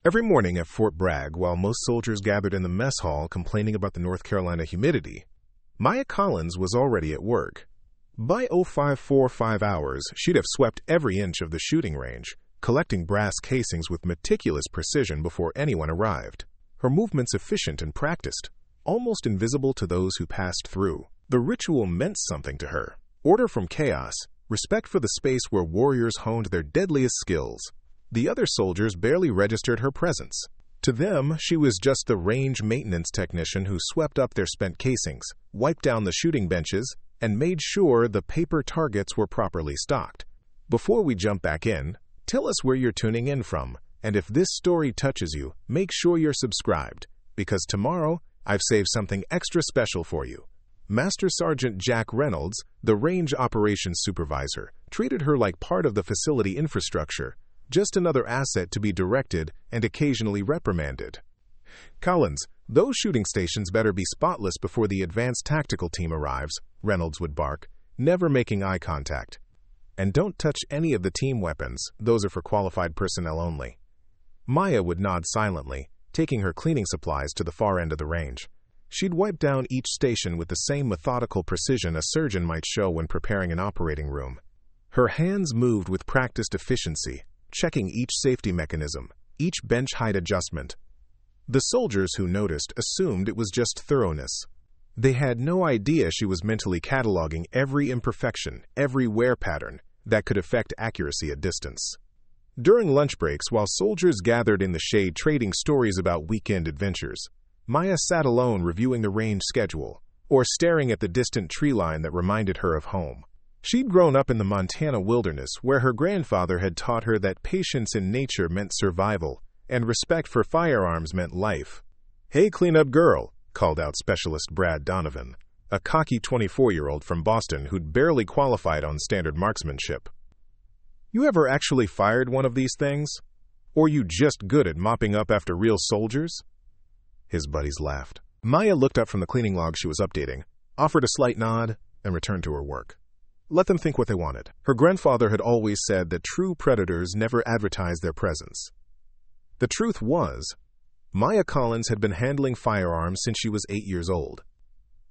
Every morning at Fort Bragg, while most soldiers gathered in the mess hall complaining about the North Carolina humidity, Maya Collins was already at work. By 0545 hours, she'd have swept every inch of the shooting range, collecting brass casings with meticulous precision before anyone arrived. Her movements efficient and practiced, almost invisible to those who passed through. The ritual meant something to her. Order from chaos, respect for the space where warriors honed their deadliest skills. The other soldiers barely registered her presence. To them, she was just the range maintenance technician who swept up their spent casings, wiped down the shooting benches, and made sure the paper targets were properly stocked. Before we jump back in, tell us where you're tuning in from, and if this story touches you, make sure you're subscribed, because tomorrow, I've saved something extra special for you. Master Sergeant Jack Reynolds, the range operations supervisor, treated her like part of the facility infrastructure, just another asset to be directed and occasionally reprimanded. Collins, those shooting stations better be spotless before the advanced tactical team arrives, Reynolds would bark, never making eye contact. And don't touch any of the team weapons, those are for qualified personnel only. Maya would nod silently, taking her cleaning supplies to the far end of the range. She'd wipe down each station with the same methodical precision a surgeon might show when preparing an operating room. Her hands moved with practiced efficiency, checking each safety mechanism, each bench height adjustment. The soldiers who noticed assumed it was just thoroughness. They had no idea she was mentally cataloging every imperfection, every wear pattern that could affect accuracy at distance. During lunch breaks, while soldiers gathered in the shade trading stories about weekend adventures, Maya sat alone reviewing the range schedule, or staring at the distant tree line that reminded her of home. She'd grown up in the Montana wilderness, where her grandfather had taught her that patience in nature meant survival, and respect for firearms meant life. "Hey, clean-up girl," called out Specialist Brad Donovan, a cocky 24-year-old from Boston who'd barely qualified on standard marksmanship. "You ever actually fired one of these things? Or you just good at mopping up after real soldiers?" His buddies laughed. Maya looked up from the cleaning log she was updating, offered a slight nod, and returned to her work. Let them think what they wanted. Her grandfather had always said that true predators never advertise their presence. The truth was, Maya Collins had been handling firearms since she was 8 years old.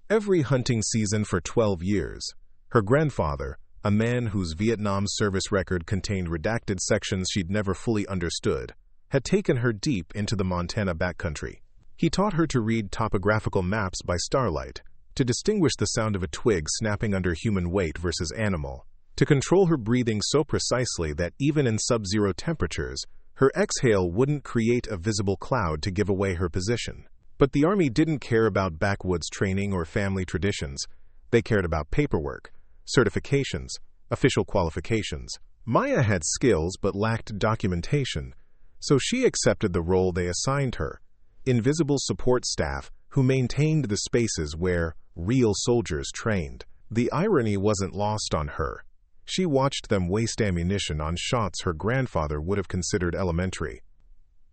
Every hunting season for 12 years, her grandfather, a man whose Vietnam service record contained redacted sections she'd never fully understood, had taken her deep into the Montana backcountry. He taught her to read topographical maps by starlight, to distinguish the sound of a twig snapping under human weight versus animal, to control her breathing so precisely that even in sub-zero temperatures, her exhale wouldn't create a visible cloud to give away her position. But the Army didn't care about backwoods training or family traditions. They cared about paperwork, certifications, official qualifications. Maya had skills but lacked documentation, so she accepted the role they assigned her, invisible support staff who maintained the spaces where real soldiers trained. The irony wasn't lost on her. She watched them waste ammunition on shots her grandfather would have considered elementary.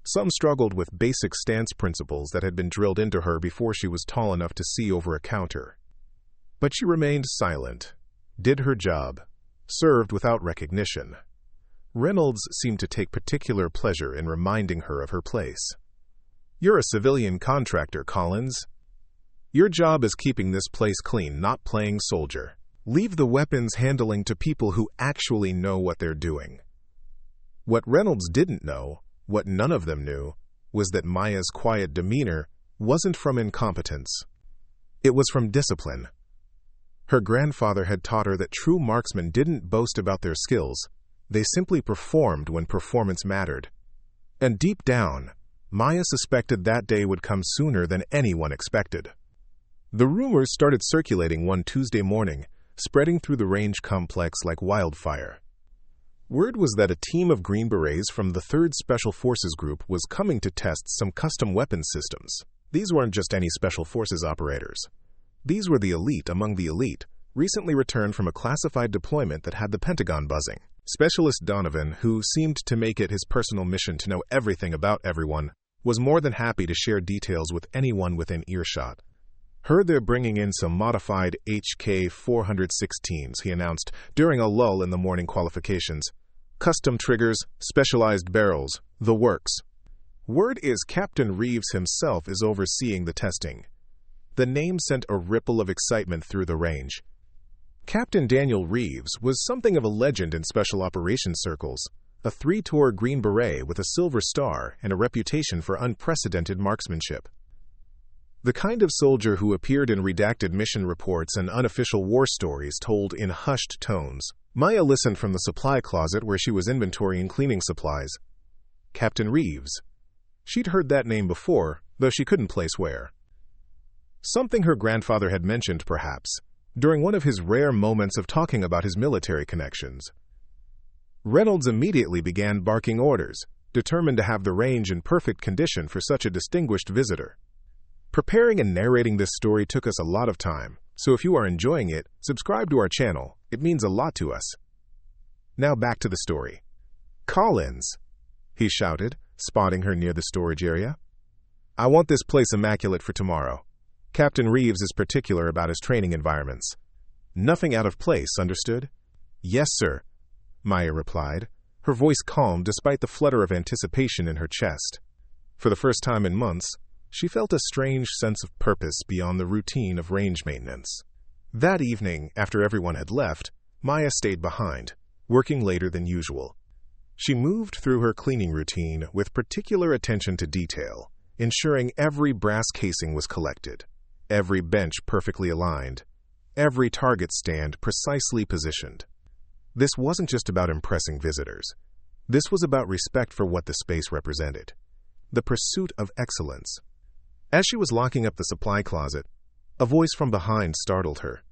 Some struggled with basic stance principles that had been drilled into her before she was tall enough to see over a counter. But she remained silent, did her job, served without recognition. Reynolds seemed to take particular pleasure in reminding her of her place. "You're a civilian contractor, Collins. Your job is keeping this place clean, not playing soldier. Leave the weapons handling to people who actually know what they're doing." What Reynolds didn't know, what none of them knew, was that Maya's quiet demeanor wasn't from incompetence. It was from discipline. Her grandfather had taught her that true marksmen didn't boast about their skills, they simply performed when performance mattered. And deep down, Maya suspected that day would come sooner than anyone expected. The rumors started circulating one Tuesday morning, spreading through the range complex like wildfire. Word was that a team of Green Berets from the 3rd Special Forces Group was coming to test some custom weapons systems. These weren't just any Special Forces operators. These were the elite among the elite, recently returned from a classified deployment that had the Pentagon buzzing. Specialist Donovan, who seemed to make it his personal mission to know everything about everyone, was more than happy to share details with anyone within earshot. "Heard they're bringing in some modified HK416s, he announced during a lull in the morning qualifications. "Custom triggers, specialized barrels, the works." Word is Captain Reeves himself is overseeing the testing. The name sent a ripple of excitement through the range. Captain Daniel Reeves was something of a legend in special operations circles, a three-tour Green Beret with a silver star and a reputation for unprecedented marksmanship. The kind of soldier who appeared in redacted mission reports and unofficial war stories told in hushed tones. Maya listened from the supply closet where she was inventorying cleaning supplies. Captain Reeves. She'd heard that name before, though she couldn't place where. Something her grandfather had mentioned, perhaps, during one of his rare moments of talking about his military connections. Reynolds immediately began barking orders, determined to have the range in perfect condition for such a distinguished visitor. Preparing and narrating this story took us a lot of time, so if you are enjoying it, subscribe to our channel. It means a lot to us. Now back to the story. "Collins," he shouted, spotting her near the storage area. "I want this place immaculate for tomorrow. Captain Reeves is particular about his training environments. Nothing out of place, understood?" "Yes, sir," Maya replied, her voice calm despite the flutter of anticipation in her chest. For the first time in months, she felt a strange sense of purpose beyond the routine of range maintenance. That evening, after everyone had left, Maya stayed behind, working later than usual. She moved through her cleaning routine with particular attention to detail, ensuring every brass casing was collected, every bench perfectly aligned, every target stand precisely positioned. This wasn't just about impressing visitors. This was about respect for what the space represented, the pursuit of excellence. As she was locking up the supply closet, a voice from behind startled her.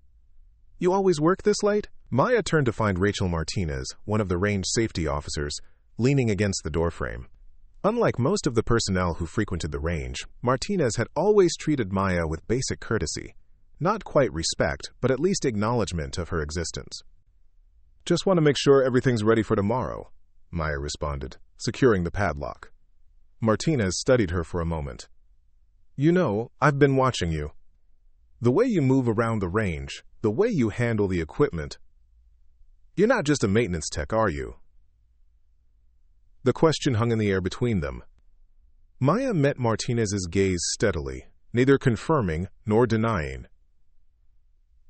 "You always work this late?" Maya turned to find Rachel Martinez, one of the range safety officers, leaning against the doorframe. Unlike most of the personnel who frequented the range, Martinez had always treated Maya with basic courtesy. Not quite respect, but at least acknowledgement of her existence. "Just want to make sure everything's ready for tomorrow," Maya responded, securing the padlock. Martinez studied her for a moment. "You know, I've been watching you. The way you move around the range, the way you handle the equipment. You're not just a maintenance tech, are you?" The question hung in the air between them. Maya met Martinez's gaze steadily, neither confirming nor denying.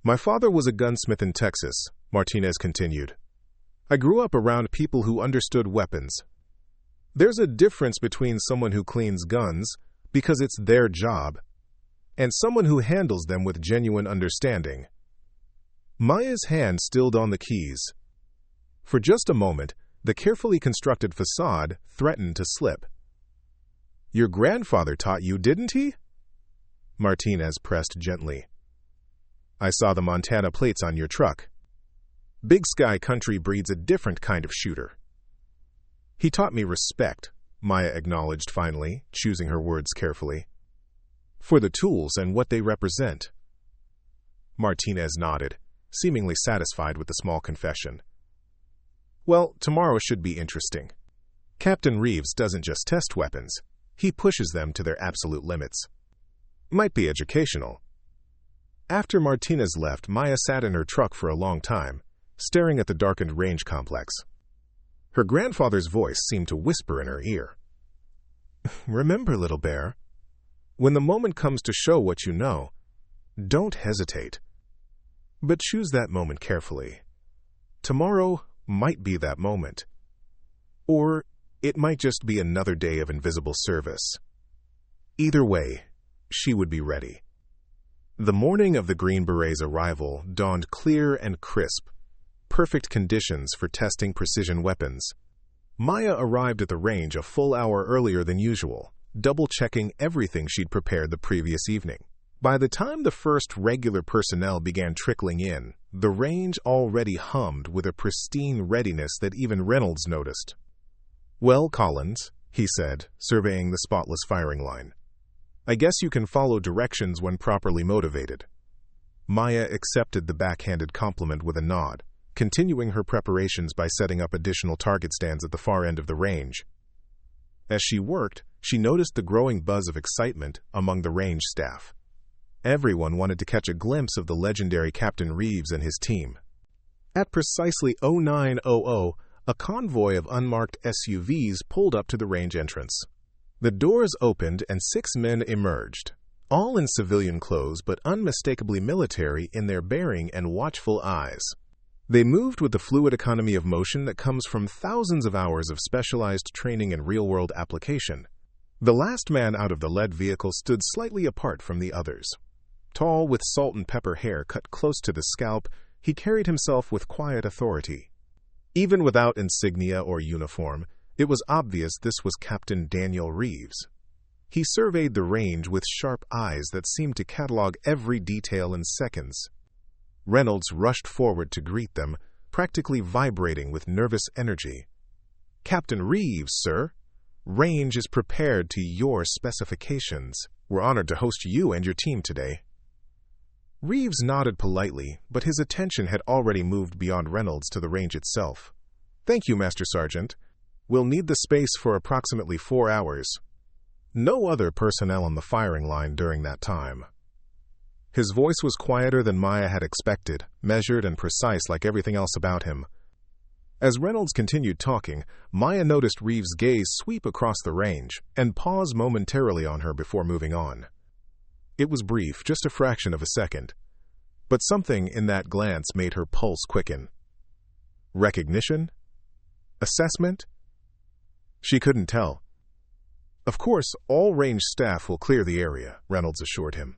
"My father was a gunsmith in Texas," Martinez continued. "I grew up around people who understood weapons. There's a difference between someone who cleans guns, because it's their job, and someone who handles them with genuine understanding." Maya's hand stilled on the keys. For just a moment, the carefully constructed facade threatened to slip. "Your grandfather taught you, didn't he?" Martinez pressed gently. "I saw the Montana plates on your truck. Big Sky Country breeds a different kind of shooter." "He taught me respect," Maya acknowledged finally, choosing her words carefully. "For the tools and what they represent." Martinez nodded, seemingly satisfied with the small confession. "Well, tomorrow should be interesting. Captain Reeves doesn't just test weapons, he pushes them to their absolute limits. Might be educational." After Martinez left, Maya sat in her truck for a long time, staring at the darkened range complex. Her grandfather's voice seemed to whisper in her ear. "Remember, little bear, when the moment comes to show what you know, don't hesitate. But choose that moment carefully. Tomorrow might be that moment. Or it might just be another day of invisible service. Either way, she would be ready." The morning of the Green Beret's arrival dawned clear and crisp, perfect conditions for testing precision weapons. Maya arrived at the range a full hour earlier than usual, double-checking everything she'd prepared the previous evening. By the time the first regular personnel began trickling in, the range already hummed with a pristine readiness that even Reynolds noticed. "Well, Collins," he said, surveying the spotless firing line. "I guess you can follow directions when properly motivated." Maya accepted the backhanded compliment with a nod, continuing her preparations by setting up additional target stands at the far end of the range. As she worked, she noticed the growing buzz of excitement among the range staff. Everyone wanted to catch a glimpse of the legendary Captain Reeves and his team. At precisely 0900, a convoy of unmarked SUVs pulled up to the range entrance. The doors opened and 6 men emerged, all in civilian clothes but unmistakably military in their bearing and watchful eyes. They moved with the fluid economy of motion that comes from thousands of hours of specialized training and real-world application. The last man out of the lead vehicle stood slightly apart from the others. Tall, with salt and pepper hair cut close to the scalp, he carried himself with quiet authority. Even without insignia or uniform, it was obvious this was Captain Daniel Reeves. He surveyed the range with sharp eyes that seemed to catalog every detail in seconds. Reynolds rushed forward to greet them, practically vibrating with nervous energy. "Captain Reeves, sir. Range is prepared to your specifications. We're honored to host you and your team today." Reeves nodded politely, but his attention had already moved beyond Reynolds to the range itself. "Thank you, Master Sergeant. We'll need the space for approximately 4 hours. No other personnel on the firing line during that time." His voice was quieter than Maya had expected, measured and precise like everything else about him. As Reynolds continued talking, Maya noticed Reeves' gaze sweep across the range and pause momentarily on her before moving on. It was brief, just a fraction of a second, but something in that glance made her pulse quicken. Recognition? Assessment? She couldn't tell. "Of course, all range staff will clear the area," Reynolds assured him,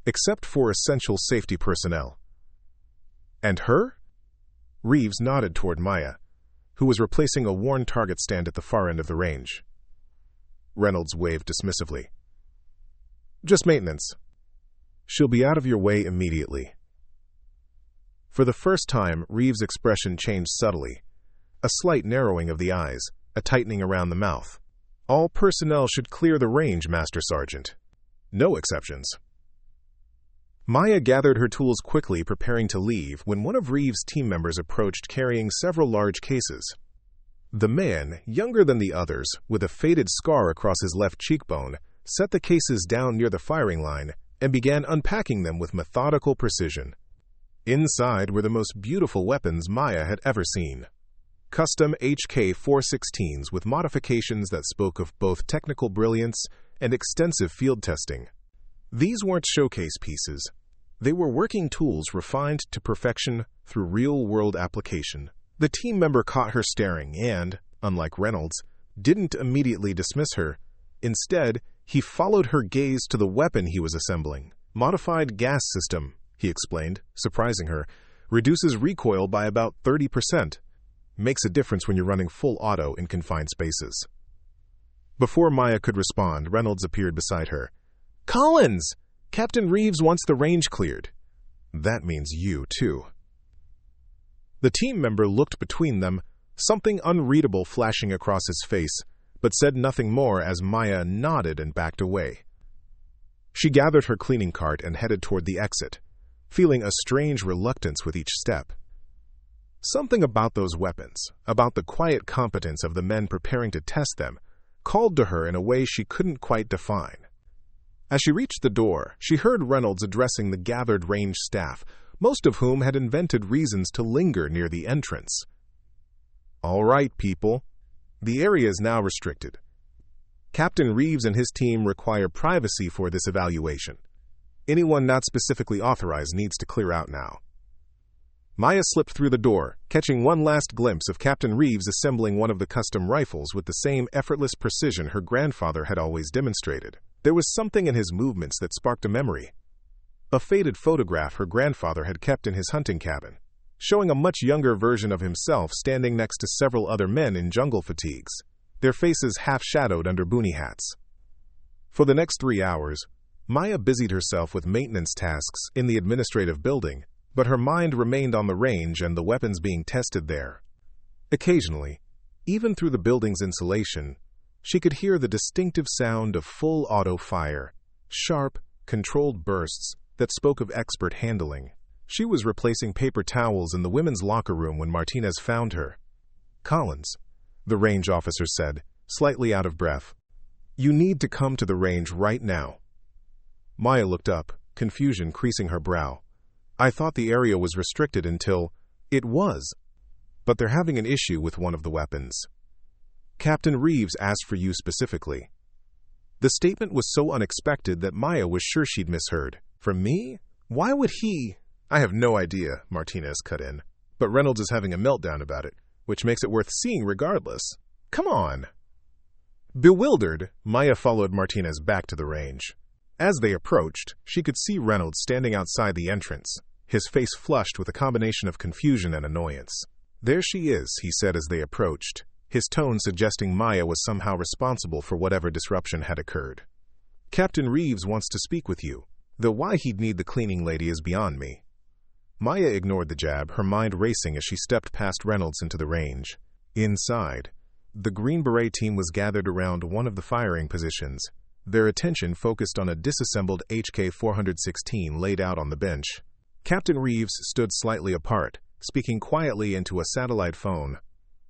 "except for essential safety personnel." "And her?" Reeves nodded toward Maya, who was replacing a worn target stand at the far end of the range. Reynolds waved dismissively. "Just maintenance. She'll be out of your way immediately." For the first time, Reeves' expression changed subtly. A slight narrowing of the eyes, a tightening around the mouth. "All personnel should clear the range, Master Sergeant. No exceptions." Maya gathered her tools quickly, preparing to leave, when one of Reeves' team members approached carrying several large cases. The man, younger than the others, with a faded scar across his left cheekbone, set the cases down near the firing line and began unpacking them with methodical precision. Inside were the most beautiful weapons Maya had ever seen. Custom HK416s with modifications that spoke of both technical brilliance and extensive field testing. These weren't showcase pieces. They were working tools refined to perfection through real-world application. The team member caught her staring and, unlike Reynolds, didn't immediately dismiss her. Instead, he followed her gaze to the weapon he was assembling. "Modified gas system," he explained, surprising her. "Reduces recoil by about 30%. Makes a difference when you're running full auto in confined spaces." Before Maya could respond, Reynolds appeared beside her. "Collins! Captain Reeves wants the range cleared." "That means you, too." The team member looked between them, something unreadable flashing across his face, but said nothing more as Maya nodded and backed away. She gathered her cleaning cart and headed toward the exit, feeling a strange reluctance with each step. Something about those weapons, about the quiet competence of the men preparing to test them, called to her in a way she couldn't quite define. As she reached the door, she heard Reynolds addressing the gathered range staff, most of whom had invented reasons to linger near the entrance. "All right, people. The area is now restricted. Captain Reeves and his team require privacy for this evaluation. Anyone not specifically authorized needs to clear out now." Maya slipped through the door, catching one last glimpse of Captain Reeves assembling one of the custom rifles with the same effortless precision her grandfather had always demonstrated. There was something in his movements that sparked a memory. A faded photograph her grandfather had kept in his hunting cabin, showing a much younger version of himself standing next to several other men in jungle fatigues, their faces half-shadowed under boonie hats. For the next 3 hours, Maya busied herself with maintenance tasks in the administrative building, but her mind remained on the range and the weapons being tested there. Occasionally, even through the building's insulation, she could hear the distinctive sound of full auto fire, sharp, controlled bursts that spoke of expert handling. She was replacing paper towels in the women's locker room when Martinez found her. "Collins," the range officer said, slightly out of breath, "you need to come to the range right now." Maya looked up, confusion creasing her brow. "I thought the area was restricted until—" "It was, but they're having an issue with one of the weapons. Captain Reeves asked for you specifically. The statement was so unexpected that Maya was sure she'd misheard. From me? Why would he? I have no idea, Martinez cut in. But Reynolds is having a meltdown about it, which makes it worth seeing regardless. Come on. Bewildered, Maya followed Martinez back to the range. As they approached, she could see Reynolds standing outside the entrance, his face flushed with a combination of confusion and annoyance. There she is, he said as they approached, his tone suggesting Maya was somehow responsible for whatever disruption had occurred. Captain Reeves wants to speak with you, though why he'd need the cleaning lady is beyond me. Maya ignored the jab, her mind racing as she stepped past Reynolds into the range. Inside, the Green Beret team was gathered around one of the firing positions, their attention focused on a disassembled HK416 laid out on the bench. Captain Reeves stood slightly apart, speaking quietly into a satellite phone.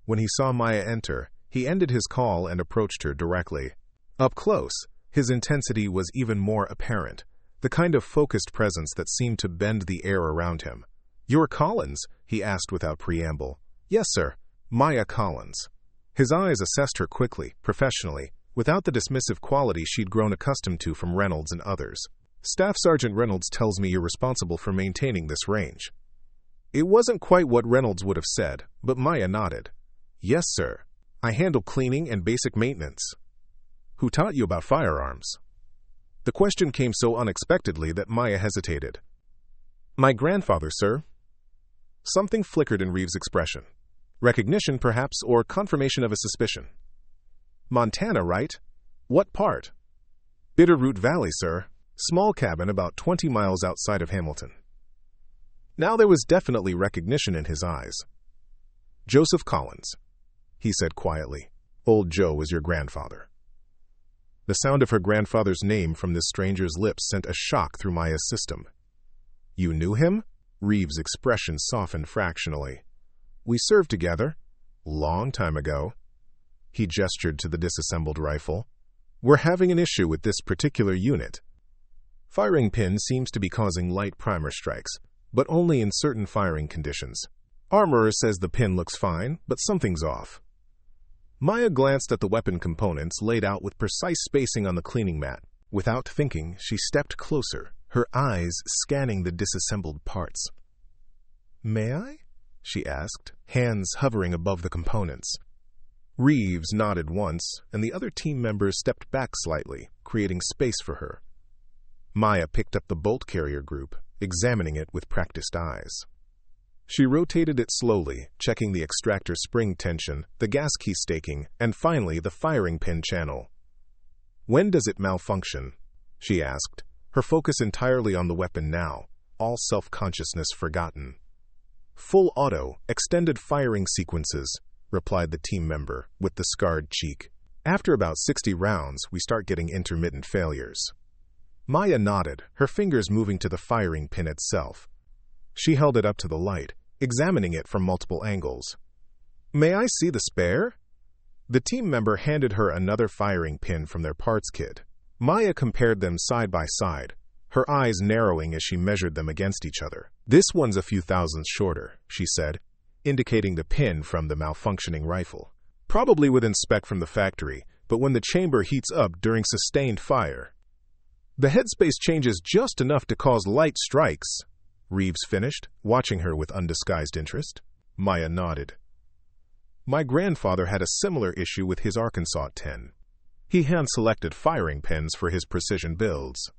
When he saw Maya enter, he ended his call and approached her directly. Up close, his intensity was even more apparent, the kind of focused presence that seemed to bend the air around him. "You're Collins?" he asked without preamble. "Yes, sir. Maya Collins." His eyes assessed her quickly, professionally, without the dismissive quality she'd grown accustomed to from Reynolds and others. "Staff Sergeant Reynolds tells me you're responsible for maintaining this range." It wasn't quite what Reynolds would have said, but Maya nodded. "Yes, sir. I handle cleaning and basic maintenance." "Who taught you about firearms?" The question came so unexpectedly that Maya hesitated. "My grandfather, sir." Something flickered in Reeves' expression. Recognition, perhaps, or confirmation of a suspicion. "Montana, right? What part?" "Bitterroot Valley, sir. Small cabin about 20 miles outside of Hamilton." Now there was definitely recognition in his eyes. "Joseph Collins," he said quietly. "Old Joe was your grandfather." The sound of her grandfather's name from this stranger's lips sent a shock through Maya's system. "You knew him?" Reeves' expression softened fractionally. "We served together. Long time ago." He gestured to the disassembled rifle. "We're having an issue with this particular unit. Firing pin seems to be causing light primer strikes, but only in certain firing conditions. Armorer says the pin looks fine, but something's off." Maya glanced at the weapon components laid out with precise spacing on the cleaning mat. Without thinking, she stepped closer, her eyes scanning the disassembled parts. "May I?" she asked, hands hovering above the components. Reeves nodded once, and the other team members stepped back slightly, creating space for her. Maya picked up the bolt carrier group, examining it with practiced eyes. She rotated it slowly, checking the extractor spring tension, the gas key staking, and finally the firing pin channel. "When does it malfunction?" she asked, her focus entirely on the weapon now, all self-consciousness forgotten. "Full auto, extended firing sequences," replied the team member, with the scarred cheek. "After about 60 rounds, we start getting intermittent failures." Maya nodded, her fingers moving to the firing pin itself. She held it up to the light, examining it from multiple angles. "May I see the spare?" The team member handed her another firing pin from their parts kit. Maya compared them side by side, her eyes narrowing as she measured them against each other. "This one's a few thousandths shorter," she said, indicating the pin from the malfunctioning rifle. "Probably within spec from the factory, but when the chamber heats up during sustained fire, the headspace changes just enough to cause light strikes," Reeves finished, watching her with undisguised interest. Maya nodded. "My grandfather had a similar issue with his Arkansas 10. He hand-selected firing pins for his precision builds."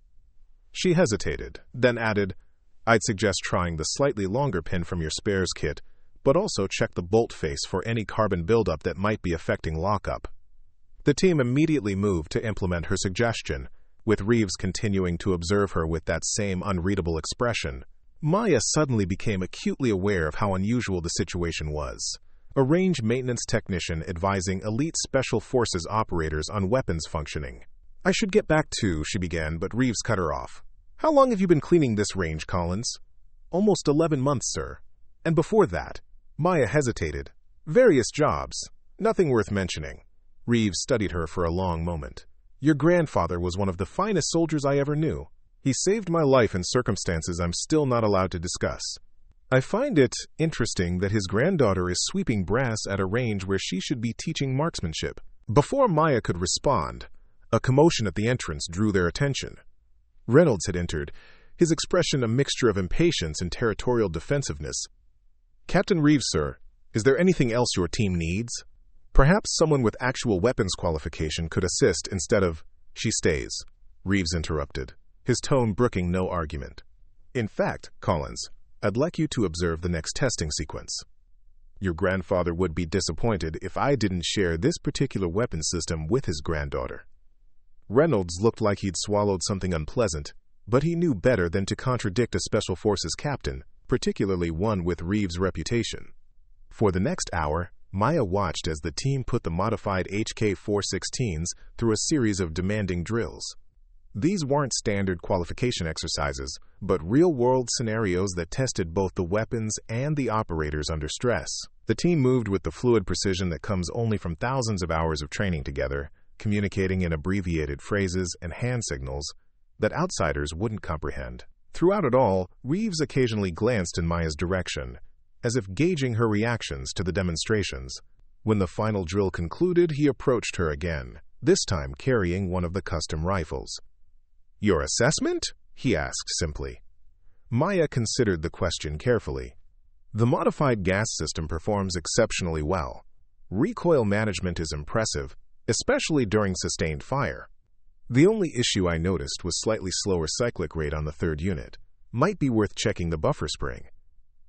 She hesitated, then added, "I'd suggest trying the slightly longer pin from your spares kit, but also check the bolt face for any carbon buildup that might be affecting lockup." The team immediately moved to implement her suggestion, with Reeves continuing to observe her with that same unreadable expression. Maya suddenly became acutely aware of how unusual the situation was. A range maintenance technician advising elite special forces operators on weapons functioning. "I should get back to," she began, but Reeves cut her off. "How long have you been cleaning this range, Collins?" "Almost 11 months, sir." "And before that?" Maya hesitated. "Various jobs. Nothing worth mentioning." Reeves studied her for a long moment. "Your grandfather was one of the finest soldiers I ever knew. He saved my life in circumstances I'm still not allowed to discuss. I find it interesting that his granddaughter is sweeping brass at a range where she should be teaching marksmanship." Before Maya could respond, A commotion at the entrance drew their attention. Reynolds had entered, his expression a mixture of impatience and territorial defensiveness. "Captain Reeves, sir, is there anything else your team needs? Perhaps someone with actual weapons qualification could assist instead of—" "She stays," Reeves interrupted, his tone brooking no argument. "In fact, Collins, I'd like you to observe the next testing sequence. Your grandfather would be disappointed if I didn't share this particular weapon system with his granddaughter." Reynolds looked like he'd swallowed something unpleasant, but he knew better than to contradict a Special Forces captain, particularly one with Reeves' reputation. For the next hour, Maya watched as the team put the modified HK416s through a series of demanding drills. These weren't standard qualification exercises, but real-world scenarios that tested both the weapons and the operators under stress. The team moved with the fluid precision that comes only from thousands of hours of training together, communicating in abbreviated phrases and hand signals that outsiders wouldn't comprehend. Throughout it all, Reeves occasionally glanced in Maya's direction, as if gauging her reactions to the demonstrations. When the final drill concluded, he approached her again, this time carrying one of the custom rifles. "Your assessment?" he asked simply. Maya considered the question carefully. "The modified gas system performs exceptionally well. Recoil management is impressive, especially during sustained fire. The only issue I noticed was slightly slower cyclic rate on the third unit. Might be worth checking the buffer spring."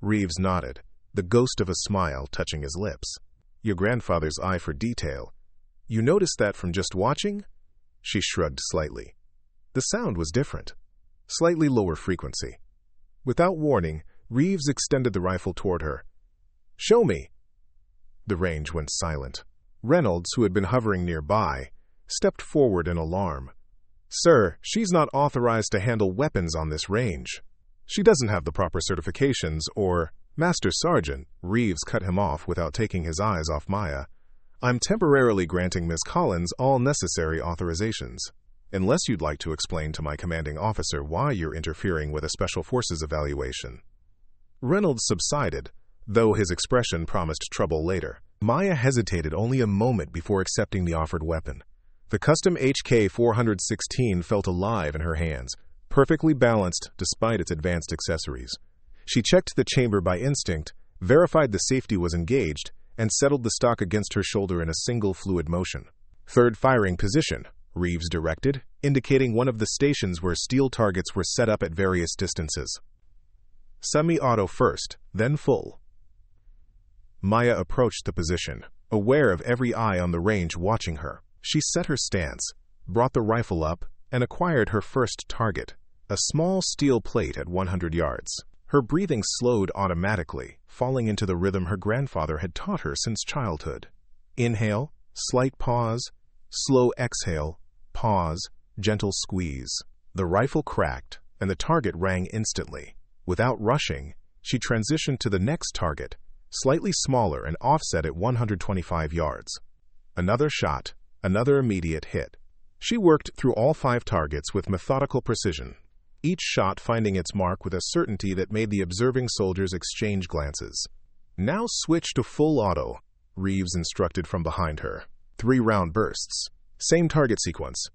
Reeves nodded, the ghost of a smile touching his lips. "Your grandfather's eye for detail. You noticed that from just watching?" She shrugged slightly. The sound was different. Slightly lower frequency. Without warning, Reeves extended the rifle toward her. "Show me." The range went silent. Reynolds, who had been hovering nearby, stepped forward in alarm. "Sir, she's not authorized to handle weapons on this range. She doesn't have the proper certifications or—" "Master Sergeant," Reeves cut him off without taking his eyes off Maya. "I'm temporarily granting Miss Collins all necessary authorizations. Unless you'd like to explain to my commanding officer why you're interfering with a Special Forces evaluation." Reynolds subsided, though his expression promised trouble later. Maya hesitated only a moment before accepting the offered weapon. The custom HK416 felt alive in her hands, perfectly balanced despite its advanced accessories. She checked the chamber by instinct, verified the safety was engaged, and settled the stock against her shoulder in a single fluid motion. "Third firing position," Reeves directed, indicating one of the stations where steel targets were set up at various distances. "Semi-auto first, then full." Maya approached the position, aware of every eye on the range watching her. She set her stance, brought the rifle up, and acquired her first target, a small steel plate at 100 yards. Her breathing slowed automatically, falling into the rhythm her grandfather had taught her since childhood. Inhale, slight pause, slow exhale, pause, gentle squeeze. The rifle cracked, and the target rang instantly. Without rushing, she transitioned to the next target, slightly smaller and offset at 125 yards. Another shot, another immediate hit. She worked through all 5 targets with methodical precision, each shot finding its mark with a certainty that made the observing soldiers exchange glances. "Now switch to full auto," Reeves instructed from behind her. 3-round bursts. Same target sequence.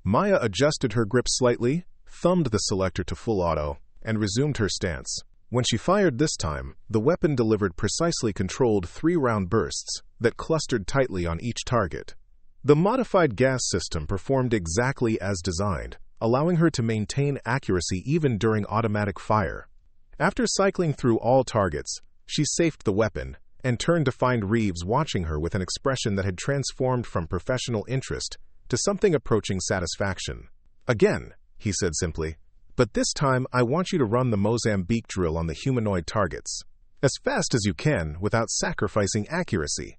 Maya adjusted her grip slightly, thumbed the selector to full auto, and resumed her stance. When she fired this time, the weapon delivered precisely controlled 3-round bursts that clustered tightly on each target. The modified gas system performed exactly as designed, allowing her to maintain accuracy even during automatic fire. After cycling through all targets, she safed the weapon and turned to find Reeves watching her with an expression that had transformed from professional interest to something approaching satisfaction. "Again," he said simply, "but this time I want you to run the Mozambique drill on the humanoid targets, as fast as you can without sacrificing accuracy."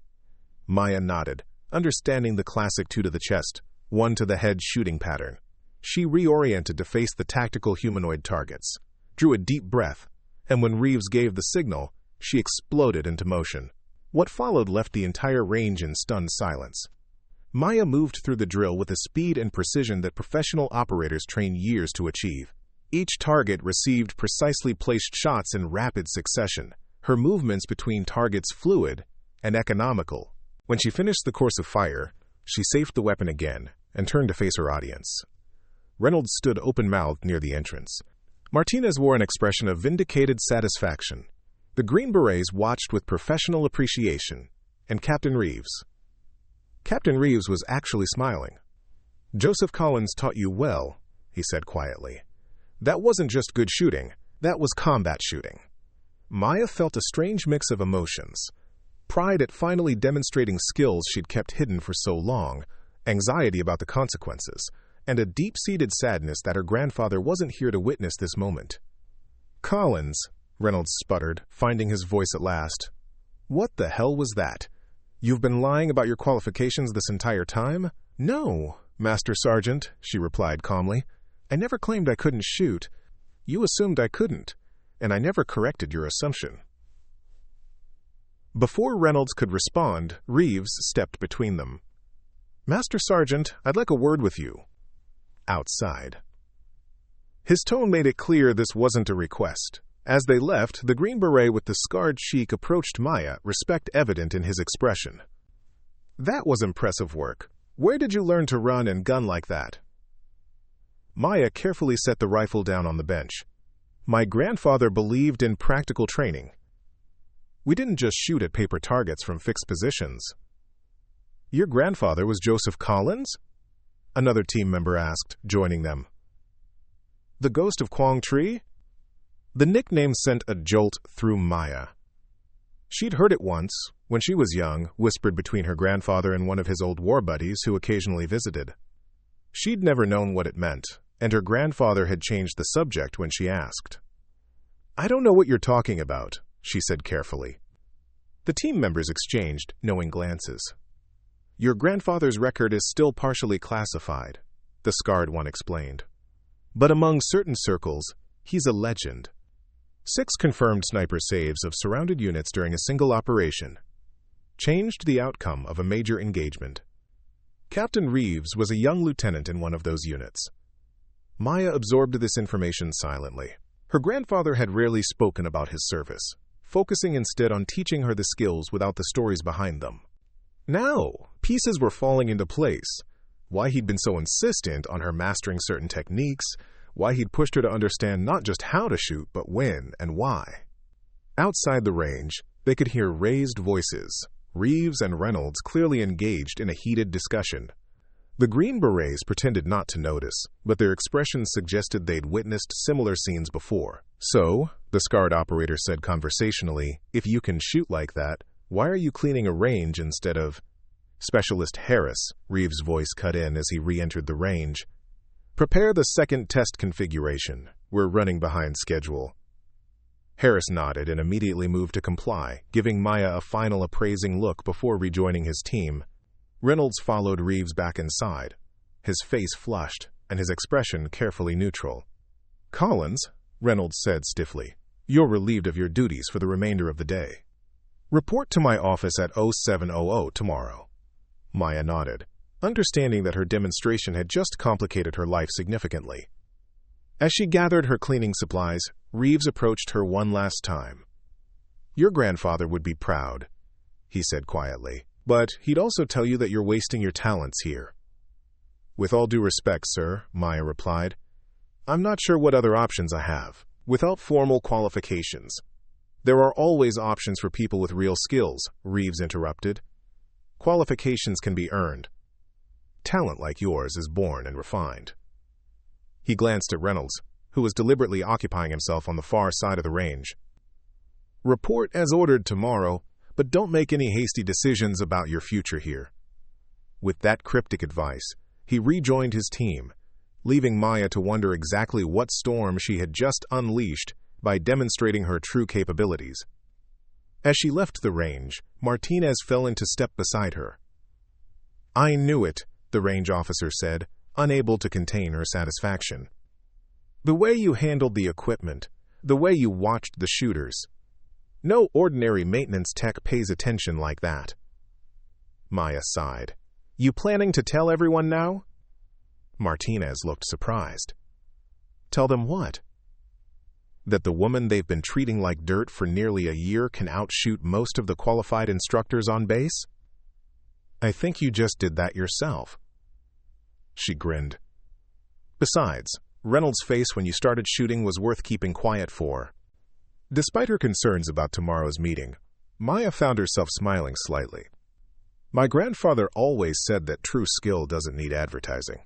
Maya nodded, understanding the classic 2 to the chest, 1 to the head shooting pattern. She reoriented to face the tactical humanoid targets, drew a deep breath, and when Reeves gave the signal, she exploded into motion. What followed left the entire range in stunned silence. Maya moved through the drill with a speed and precision that professional operators train years to achieve. Each target received precisely placed shots in rapid succession, her movements between targets fluid and economical. When she finished the course of fire, she safed the weapon again and turned to face her audience. Reynolds stood open-mouthed near the entrance. Martinez wore an expression of vindicated satisfaction. The Green Berets watched with professional appreciation, and Captain Reeves was actually smiling. "Joseph Collins taught you well," he said quietly. "That wasn't just good shooting, that was combat shooting." Maya felt a strange mix of emotions. Pride at finally demonstrating skills she'd kept hidden for so long, anxiety about the consequences, and a deep-seated sadness that her grandfather wasn't here to witness this moment. "Collins," Reynolds sputtered, finding his voice at last. "What the hell was that? You've been lying about your qualifications this entire time?" "No, Master Sergeant," she replied calmly. "I never claimed I couldn't shoot. You assumed I couldn't, and I never corrected your assumption." Before Reynolds could respond, Reeves stepped between them. "Master Sergeant, I'd like a word with you." Outside. His tone made it clear this wasn't a request. As they left, the Green Beret with the scarred cheek approached Maya, respect evident in his expression. "That was impressive work. Where did you learn to run and gun like that?" Maya carefully set the rifle down on the bench. "My grandfather believed in practical training. We didn't just shoot at paper targets from fixed positions." "Your grandfather was Joseph Collins?" another team member asked, joining them. "The ghost of Quang Tri?" The nickname sent a jolt through Maya. She'd heard it once, when she was young, whispered between her grandfather and one of his old war buddies who occasionally visited. She'd never known what it meant, and her grandfather had changed the subject when she asked. "I don't know what you're talking about," she said carefully. The team members exchanged knowing glances. "Your grandfather's record is still partially classified," the scarred one explained. "But among certain circles, he's a legend. 6 confirmed sniper saves of surrounded units during a single operation. Changed the outcome of a major engagement. Captain Reeves was a young lieutenant in one of those units." Maya absorbed this information silently. Her grandfather had rarely spoken about his service, focusing instead on teaching her the skills without the stories behind them. Now, pieces were falling into place. Why he'd been so insistent on her mastering certain techniques, why he'd pushed her to understand not just how to shoot, but when and why. Outside the range, they could hear raised voices, Reeves and Reynolds clearly engaged in a heated discussion. The Green Berets pretended not to notice, but their expressions suggested they'd witnessed similar scenes before. "So," the scarred operator said conversationally, "if you can shoot like that, why are you cleaning a range instead of—" "Specialist Harris," Reeves' voice cut in as he re-entered the range. "Prepare the second test configuration. We're running behind schedule." Harris nodded and immediately moved to comply, giving Maya a final appraising look before rejoining his team. Reynolds followed Reeves back inside, his face flushed and his expression carefully neutral. "Collins," Reynolds said stiffly, "you're relieved of your duties for the remainder of the day. Report to my office at 0700 tomorrow." Maya nodded, understanding that her demonstration had just complicated her life significantly. As she gathered her cleaning supplies, Reeves approached her one last time. "Your grandfather would be proud," he said quietly, "but he'd also tell you that you're wasting your talents here." "With all due respect, sir," Maya replied, "I'm not sure what other options I have, without formal qualifications." "There are always options for people with real skills," Reeves interrupted. "Qualifications can be earned. Talent like yours is born and refined." He glanced at Reynolds, who was deliberately occupying himself on the far side of the range. "Report as ordered tomorrow, but don't make any hasty decisions about your future here." With that cryptic advice, he rejoined his team, leaving Maya to wonder exactly what storm she had just unleashed by demonstrating her true capabilities. As she left the range, Martinez fell into step beside her. "I knew it," the range officer said, unable to contain her satisfaction. "The way you handled the equipment, the way you watched the shooters. No ordinary maintenance tech pays attention like that." Maya sighed. "You planning to tell everyone now?" Martinez looked surprised. "Tell them what?" "That the woman they've been treating like dirt for nearly a year can outshoot most of the qualified instructors on base?" "I think you just did that yourself." She grinned. Besides, Reynolds' face when you started shooting was worth keeping quiet for. Despite her concerns about tomorrow's meeting, Maya found herself smiling slightly. My grandfather always said that true skill doesn't need advertising.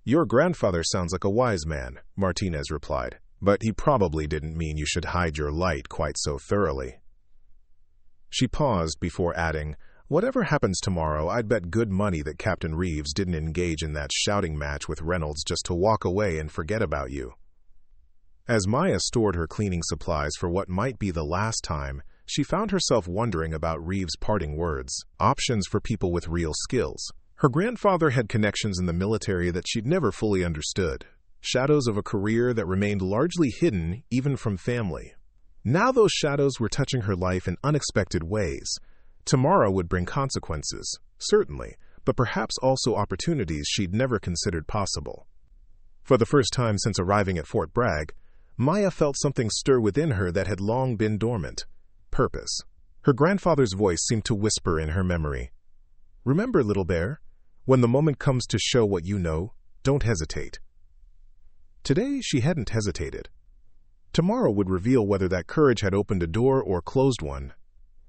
Your grandfather sounds like a wise man, Martinez replied, but he probably didn't mean you should hide your light quite so thoroughly. She paused before adding, whatever happens tomorrow, I'd bet good money that Captain Reeves didn't engage in that shouting match with Reynolds just to walk away and forget about you. As Maya stored her cleaning supplies for what might be the last time, she found herself wondering about Reeves' parting words, options for people with real skills. Her grandfather had connections in the military that she'd never fully understood, shadows of a career that remained largely hidden even from family. Now those shadows were touching her life in unexpected ways. Tomorrow would bring consequences, certainly, but perhaps also opportunities she'd never considered possible. For the first time since arriving at Fort Bragg, Maya felt something stir within her that had long been dormant. Purpose. Her grandfather's voice seemed to whisper in her memory. Remember, little bear, when the moment comes to show what you know, don't hesitate. Today she hadn't hesitated. Tomorrow would reveal whether that courage had opened a door or closed one.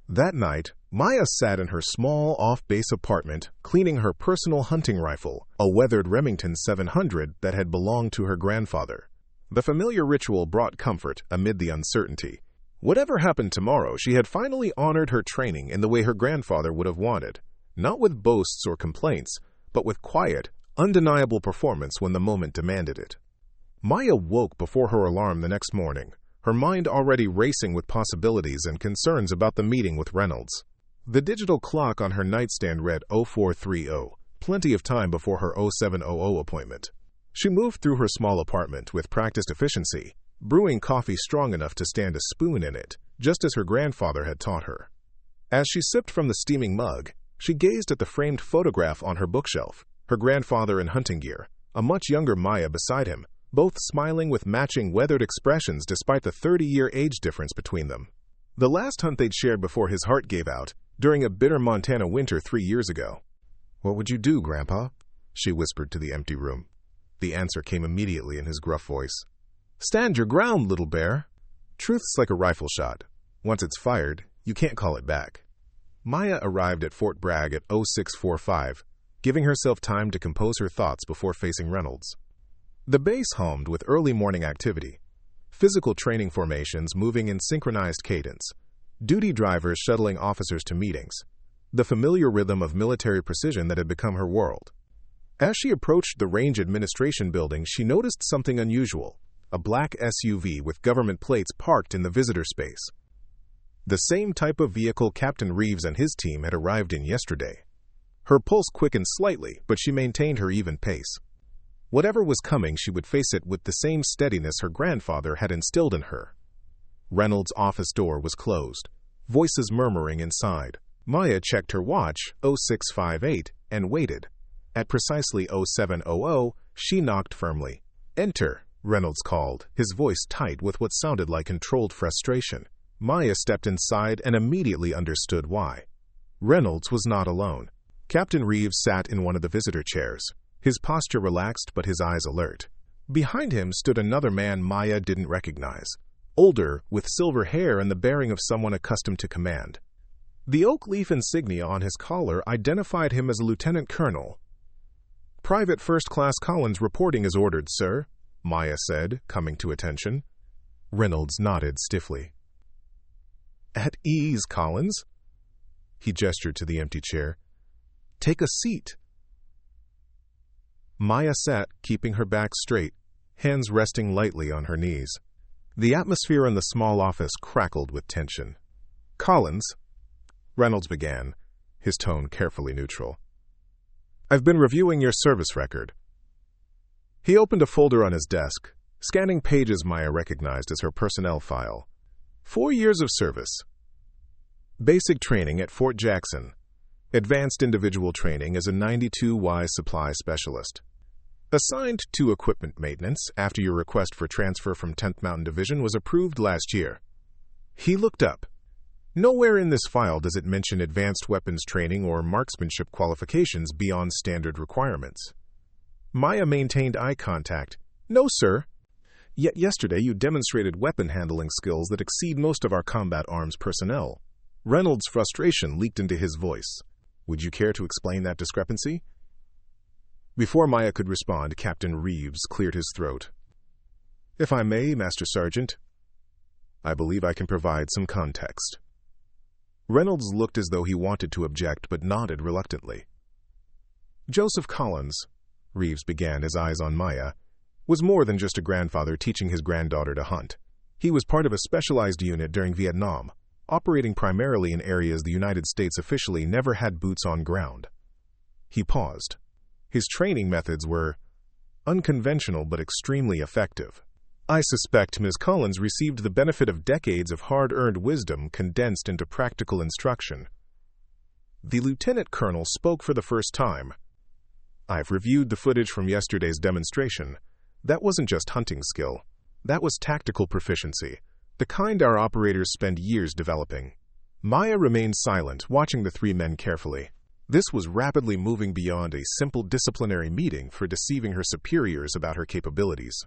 That night, Maya sat in her small off-base apartment, cleaning her personal hunting rifle, a weathered Remington 700 that had belonged to her grandfather. The familiar ritual brought comfort amid the uncertainty. Whatever happened tomorrow, she had finally honored her training in the way her grandfather would have wanted, not with boasts or complaints, but with quiet, undeniable performance when the moment demanded it. Maya woke before her alarm the next morning, her mind already racing with possibilities and concerns about the meeting with Reynolds. The digital clock on her nightstand read 0430, plenty of time before her 0700 appointment. She moved through her small apartment with practiced efficiency, brewing coffee strong enough to stand a spoon in it, just as her grandfather had taught her. As she sipped from the steaming mug, she gazed at the framed photograph on her bookshelf, her grandfather in hunting gear, a much younger Maya beside him, both smiling with matching weathered expressions despite the 30-year age difference between them. The last hunt they'd shared before his heart gave out, during a bitter Montana winter 3 years ago. "What would you do, Grandpa?" she whispered to the empty room. The answer came immediately in his gruff voice. "Stand your ground, little bear. Truth's like a rifle shot. Once it's fired, you can't call it back." Maya arrived at Fort Bragg at 0645, giving herself time to compose her thoughts before facing Reynolds. The base hummed with early morning activity, physical training formations moving in synchronized cadence, duty drivers shuttling officers to meetings, the familiar rhythm of military precision that had become her world. As she approached the range administration building, she noticed something unusual, a black SUV with government plates parked in the visitor space. The same type of vehicle Captain Reeves and his team had arrived in yesterday. Her pulse quickened slightly, but she maintained her even pace. Whatever was coming, she would face it with the same steadiness her grandfather had instilled in her. Reynolds' office door was closed, voices murmuring inside. Maya checked her watch, 0658, and waited. At precisely 0700, she knocked firmly. "Enter," Reynolds called, his voice tight with what sounded like controlled frustration. Maya stepped inside and immediately understood why. Reynolds was not alone. Captain Reeves sat in one of the visitor chairs, his posture relaxed but his eyes alert. Behind him stood another man Maya didn't recognize, older, with silver hair and the bearing of someone accustomed to command. The oak leaf insignia on his collar identified him as a lieutenant colonel. "Private First Class Collins reporting as ordered, sir," Maya said, coming to attention. Reynolds nodded stiffly. "At ease, Collins." He gestured to the empty chair. "Take a seat." Maya sat, keeping her back straight, hands resting lightly on her knees. The atmosphere in the small office crackled with tension. "Collins," Reynolds began, his tone carefully neutral, "I've been reviewing your service record." He opened a folder on his desk, scanning pages Maya recognized as her personnel file. 4 years of service. Basic training at Fort Jackson. Advanced individual training as a 92Y supply specialist. Assigned to equipment maintenance after your request for transfer from 10th Mountain Division was approved last year. He looked up. Nowhere in this file does it mention advanced weapons training or marksmanship qualifications beyond standard requirements. Maya maintained eye contact. No, sir. Yet yesterday you demonstrated weapon handling skills that exceed most of our combat arms personnel. Reynolds' frustration leaked into his voice. Would you care to explain that discrepancy? Before Maya could respond, Captain Reeves cleared his throat. If I may, Master Sergeant, I believe I can provide some context. Reynolds looked as though he wanted to object, but nodded reluctantly. Joseph Collins, Reeves began, his eyes on Maya, was more than just a grandfather teaching his granddaughter to hunt. He was part of a specialized unit during Vietnam, operating primarily in areas the United States officially never had boots on ground. He paused. His training methods were unconventional but extremely effective. I suspect Ms. Collins received the benefit of decades of hard-earned wisdom condensed into practical instruction. The lieutenant colonel spoke for the first time. I've reviewed the footage from yesterday's demonstration. That wasn't just hunting skill. That was tactical proficiency, the kind our operators spend years developing. Maya remained silent, watching the three men carefully. This was rapidly moving beyond a simple disciplinary meeting for deceiving her superiors about her capabilities.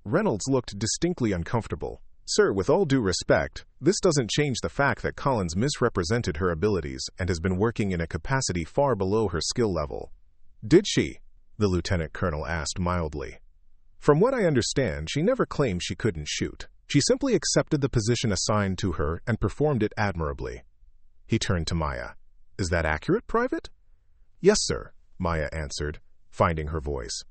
Reynolds looked distinctly uncomfortable. Sir, with all due respect, this doesn't change the fact that Collins misrepresented her abilities and has been working in a capacity far below her skill level. Did she? The lieutenant colonel asked mildly. From what I understand, she never claimed she couldn't shoot. She simply accepted the position assigned to her and performed it admirably. He turned to Maya. Is that accurate, Private? Yes, sir, Maya answered, finding her voice.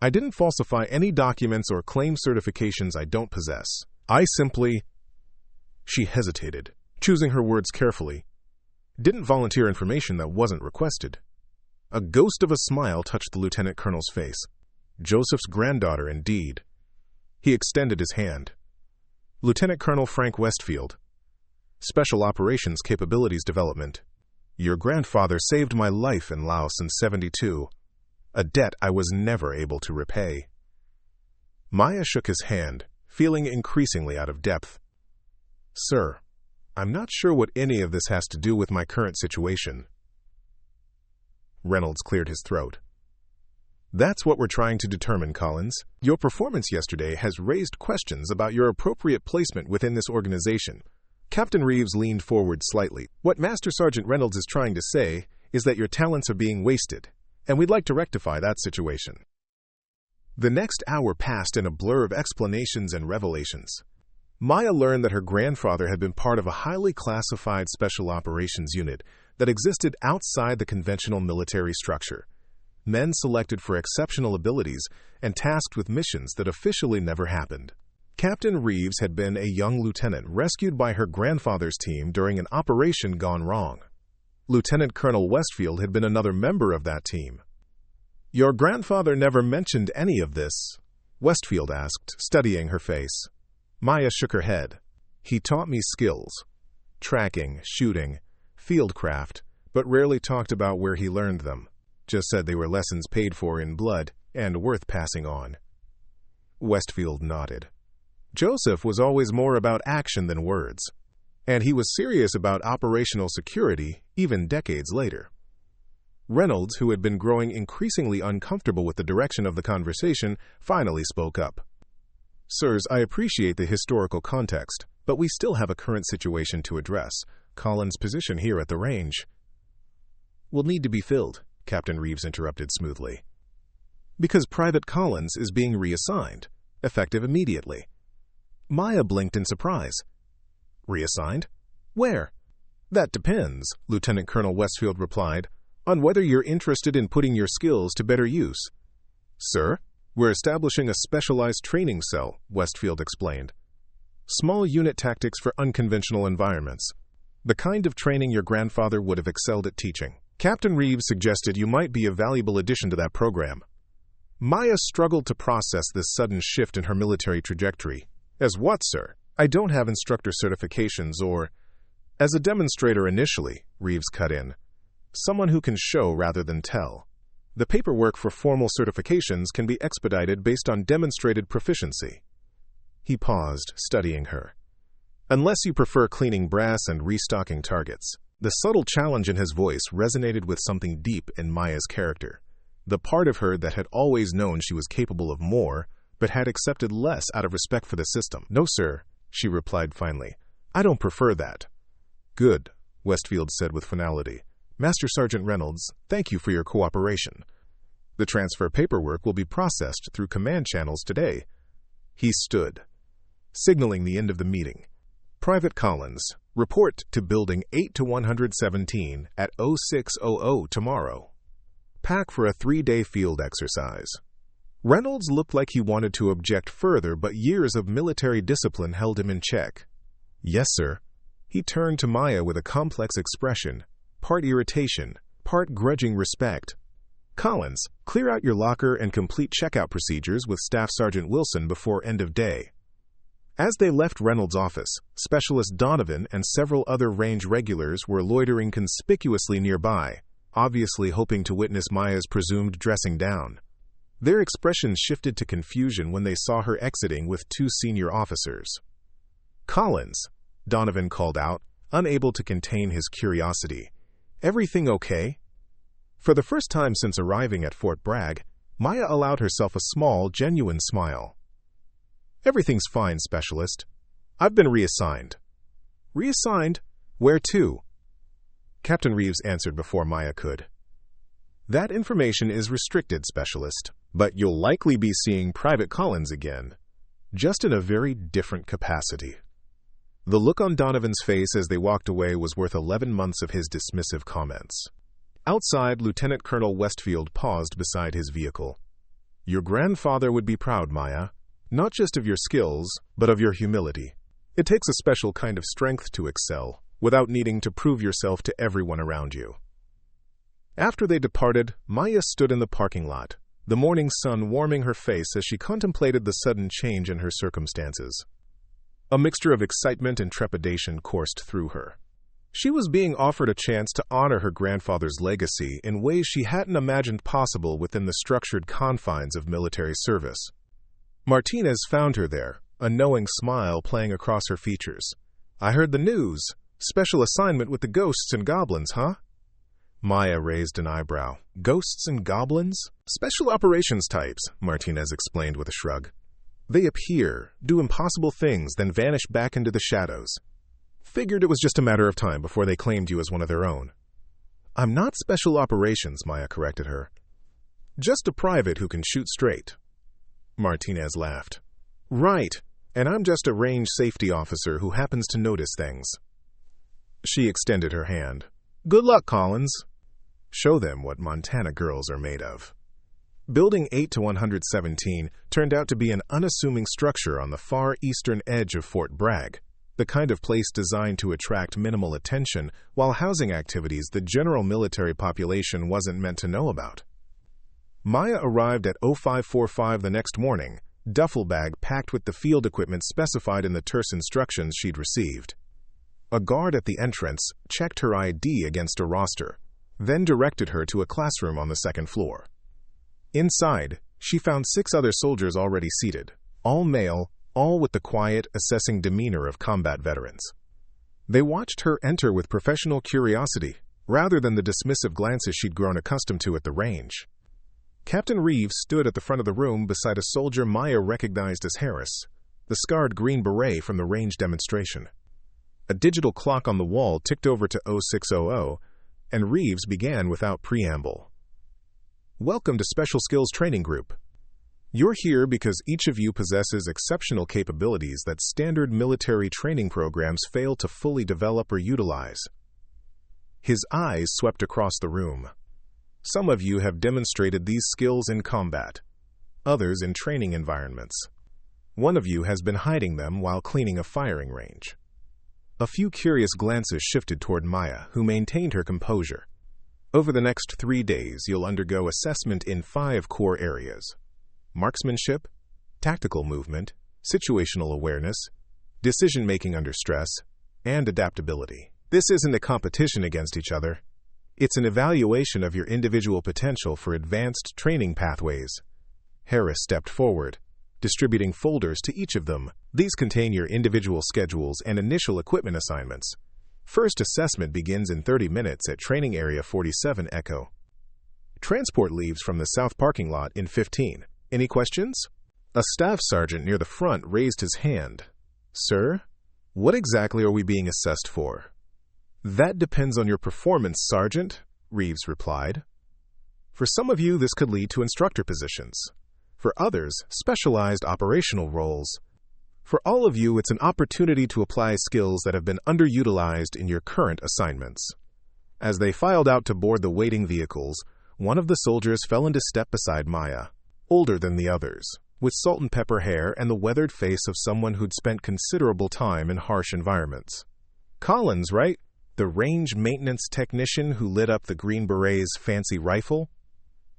I didn't falsify any documents or claim certifications I don't possess. I simply... She hesitated, choosing her words carefully. Didn't volunteer information that wasn't requested. A ghost of a smile touched the lieutenant colonel's face. Joseph's granddaughter, indeed. He extended his hand. Lieutenant Colonel Frank Westfield. Special Operations Capabilities Development. Your grandfather saved my life in Laos in '72. A debt I was never able to repay. Maya shook his hand, feeling increasingly out of depth. Sir, I'm not sure what any of this has to do with my current situation. Reynolds cleared his throat. That's what we're trying to determine, Collins. Your performance yesterday has raised questions about your appropriate placement within this organization. Captain Reeves leaned forward slightly. What Master Sergeant Reynolds is trying to say is that your talents are being wasted, and we'd like to rectify that situation. The next hour passed in a blur of explanations and revelations. Maya learned that her grandfather had been part of a highly classified special operations unit that existed outside the conventional military structure. Men selected for exceptional abilities and tasked with missions that officially never happened. Captain Reeves had been a young lieutenant rescued by her grandfather's team during an operation gone wrong. Lieutenant Colonel Westfield had been another member of that team. Your grandfather never mentioned any of this, Westfield asked, studying her face. Maya shook her head. He taught me skills. Tracking, shooting, fieldcraft, but rarely talked about where he learned them. Just said they were lessons paid for in blood and worth passing on. Westfield nodded. Joseph was always more about action than words, and he was serious about operational security even decades later. Reynolds, who had been growing increasingly uncomfortable with the direction of the conversation, finally spoke up. Sirs, I appreciate the historical context, but we still have a current situation to address. Collins' position here at the range will need to be filled, Captain Reeves interrupted smoothly. Because Private Collins is being reassigned, effective immediately. Maya blinked in surprise. Reassigned? Where? That depends, Lieutenant Colonel Westfield replied, on whether you're interested in putting your skills to better use. Sir, we're establishing a specialized training cell, Westfield explained. Small unit tactics for unconventional environments. The kind of training your grandfather would have excelled at teaching. Captain Reeves suggested you might be a valuable addition to that program. Maya struggled to process this sudden shift in her military trajectory. As what, sir? I don't have instructor certifications or... As a demonstrator initially, Reeves cut in. Someone who can show rather than tell. The paperwork for formal certifications can be expedited based on demonstrated proficiency. He paused, studying her. Unless you prefer cleaning brass and restocking targets. The subtle challenge in his voice resonated with something deep in Maya's character. the part of her that had always known she was capable of more, but had accepted less out of respect for the system. "No, sir," she replied finally. "I don't prefer that." "Good," Westfield said with finality. "Master Sergeant Reynolds, thank you for your cooperation. The transfer paperwork will be processed through command channels today." He stood, signaling the end of the meeting. "Private Collins, report to Building 8 to 117 at 0600 tomorrow. Pack for a 3-day field exercise." Reynolds looked like he wanted to object further, but years of military discipline held him in check. "Yes, sir." He turned to Maya with a complex expression, part irritation, part grudging respect. "Collins, clear out your locker and complete checkout procedures with Staff Sergeant Wilson before end of day." As they left Reynolds' office, Specialist Donovan and several other range regulars were loitering conspicuously nearby, obviously hoping to witness Maya's presumed dressing down. Their expressions shifted to confusion when they saw her exiting with 2 senior officers. "Collins," Donovan called out, unable to contain his curiosity. "Everything okay?" For the first time since arriving at Fort Bragg, Maya allowed herself a small, genuine smile. "Everything's fine, Specialist. I've been reassigned." "Reassigned? Where to?" Captain Reeves answered before Maya could. "That information is restricted, Specialist, but you'll likely be seeing Private Collins again, just in a very different capacity." The look on Donovan's face as they walked away was worth 11 months of his dismissive comments. Outside, Lieutenant Colonel Westfield paused beside his vehicle. "Your grandfather would be proud, Maya, not just of your skills, but of your humility. It takes a special kind of strength to excel, without needing to prove yourself to everyone around you." After they departed, Maya stood in the parking lot, the morning sun warming her face as she contemplated the sudden change in her circumstances. A mixture of excitement and trepidation coursed through her. She was being offered a chance to honor her grandfather's legacy in ways she hadn't imagined possible within the structured confines of military service. Martinez found her there, a knowing smile playing across her features. "I heard the news. Special assignment with the ghosts and goblins, huh?" Maya raised an eyebrow. "Ghosts and goblins?" "Special operations types," Martinez explained with a shrug. "They appear, do impossible things, then vanish back into the shadows. Figured it was just a matter of time before they claimed you as one of their own." "I'm not special operations," Maya corrected her. "Just a private who can shoot straight." Martinez laughed. "Right, and I'm just a range safety officer who happens to notice things." She extended her hand. "Good luck, Collins. Show them what Montana girls are made of." Building 8 to 117 turned out to be an unassuming structure on the far eastern edge of Fort Bragg, the kind of place designed to attract minimal attention while housing activities the general military population wasn't meant to know about. Maya arrived at 0545 the next morning, duffel bag packed with the field equipment specified in the terse instructions she'd received. A guard at the entrance checked her ID against a roster, then directed her to a classroom on the second floor. Inside, she found 6 other soldiers already seated, all male, all with the quiet, assessing demeanor of combat veterans. They watched her enter with professional curiosity, rather than the dismissive glances she'd grown accustomed to at the range. Captain Reeves stood at the front of the room beside a soldier Maya recognized as Harris, the scarred Green Beret from the range demonstration. A digital clock on the wall ticked over to 0600, and Reeves began without preamble. "Welcome to Special Skills Training Group. You're here because each of you possesses exceptional capabilities that standard military training programs fail to fully develop or utilize." His eyes swept across the room. "Some of you have demonstrated these skills in combat, others in training environments. One of you has been hiding them while cleaning a firing range." A few curious glances shifted toward Maya, who maintained her composure. "Over the next 3 days, you'll undergo assessment in 5 core areas: marksmanship, tactical movement, situational awareness, decision-making under stress, and adaptability. This isn't a competition against each other. It's an evaluation of your individual potential for advanced training pathways." Harris stepped forward, distributing folders to each of them. "These contain your individual schedules and initial equipment assignments. First assessment begins in 30 minutes at Training Area 47 Echo. Transport leaves from the south parking lot in 15. Any questions? A staff sergeant near the front raised his hand. Sir, what exactly are we being assessed for? That depends on your performance, Sergeant, Reeves replied. For some of you, this could lead to instructor positions. For others, specialized operational roles. For all of you, it's an opportunity to apply skills that have been underutilized in your current assignments. As they filed out to board the waiting vehicles, one of the soldiers fell into step beside Maya, older than the others, with salt and pepper hair and the weathered face of someone who'd spent considerable time in harsh environments. Collins, right? The range maintenance technician who lit up the Green Beret's fancy rifle?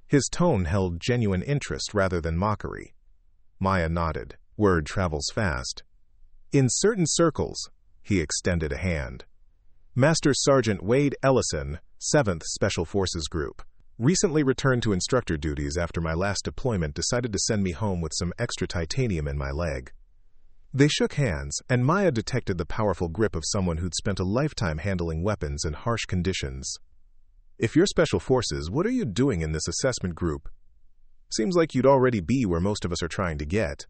His tone held genuine interest rather than mockery. Maya nodded. Word travels fast. In certain circles, he extended a hand. Master Sergeant Wade Ellison, 7th Special Forces Group, recently returned to instructor duties after my last deployment decided to send me home with some extra titanium in my leg. They shook hands, and Maya detected the powerful grip of someone who'd spent a lifetime handling weapons in harsh conditions. If you're Special Forces, what are you doing in this assessment group? Seems like you'd already be where most of us are trying to get.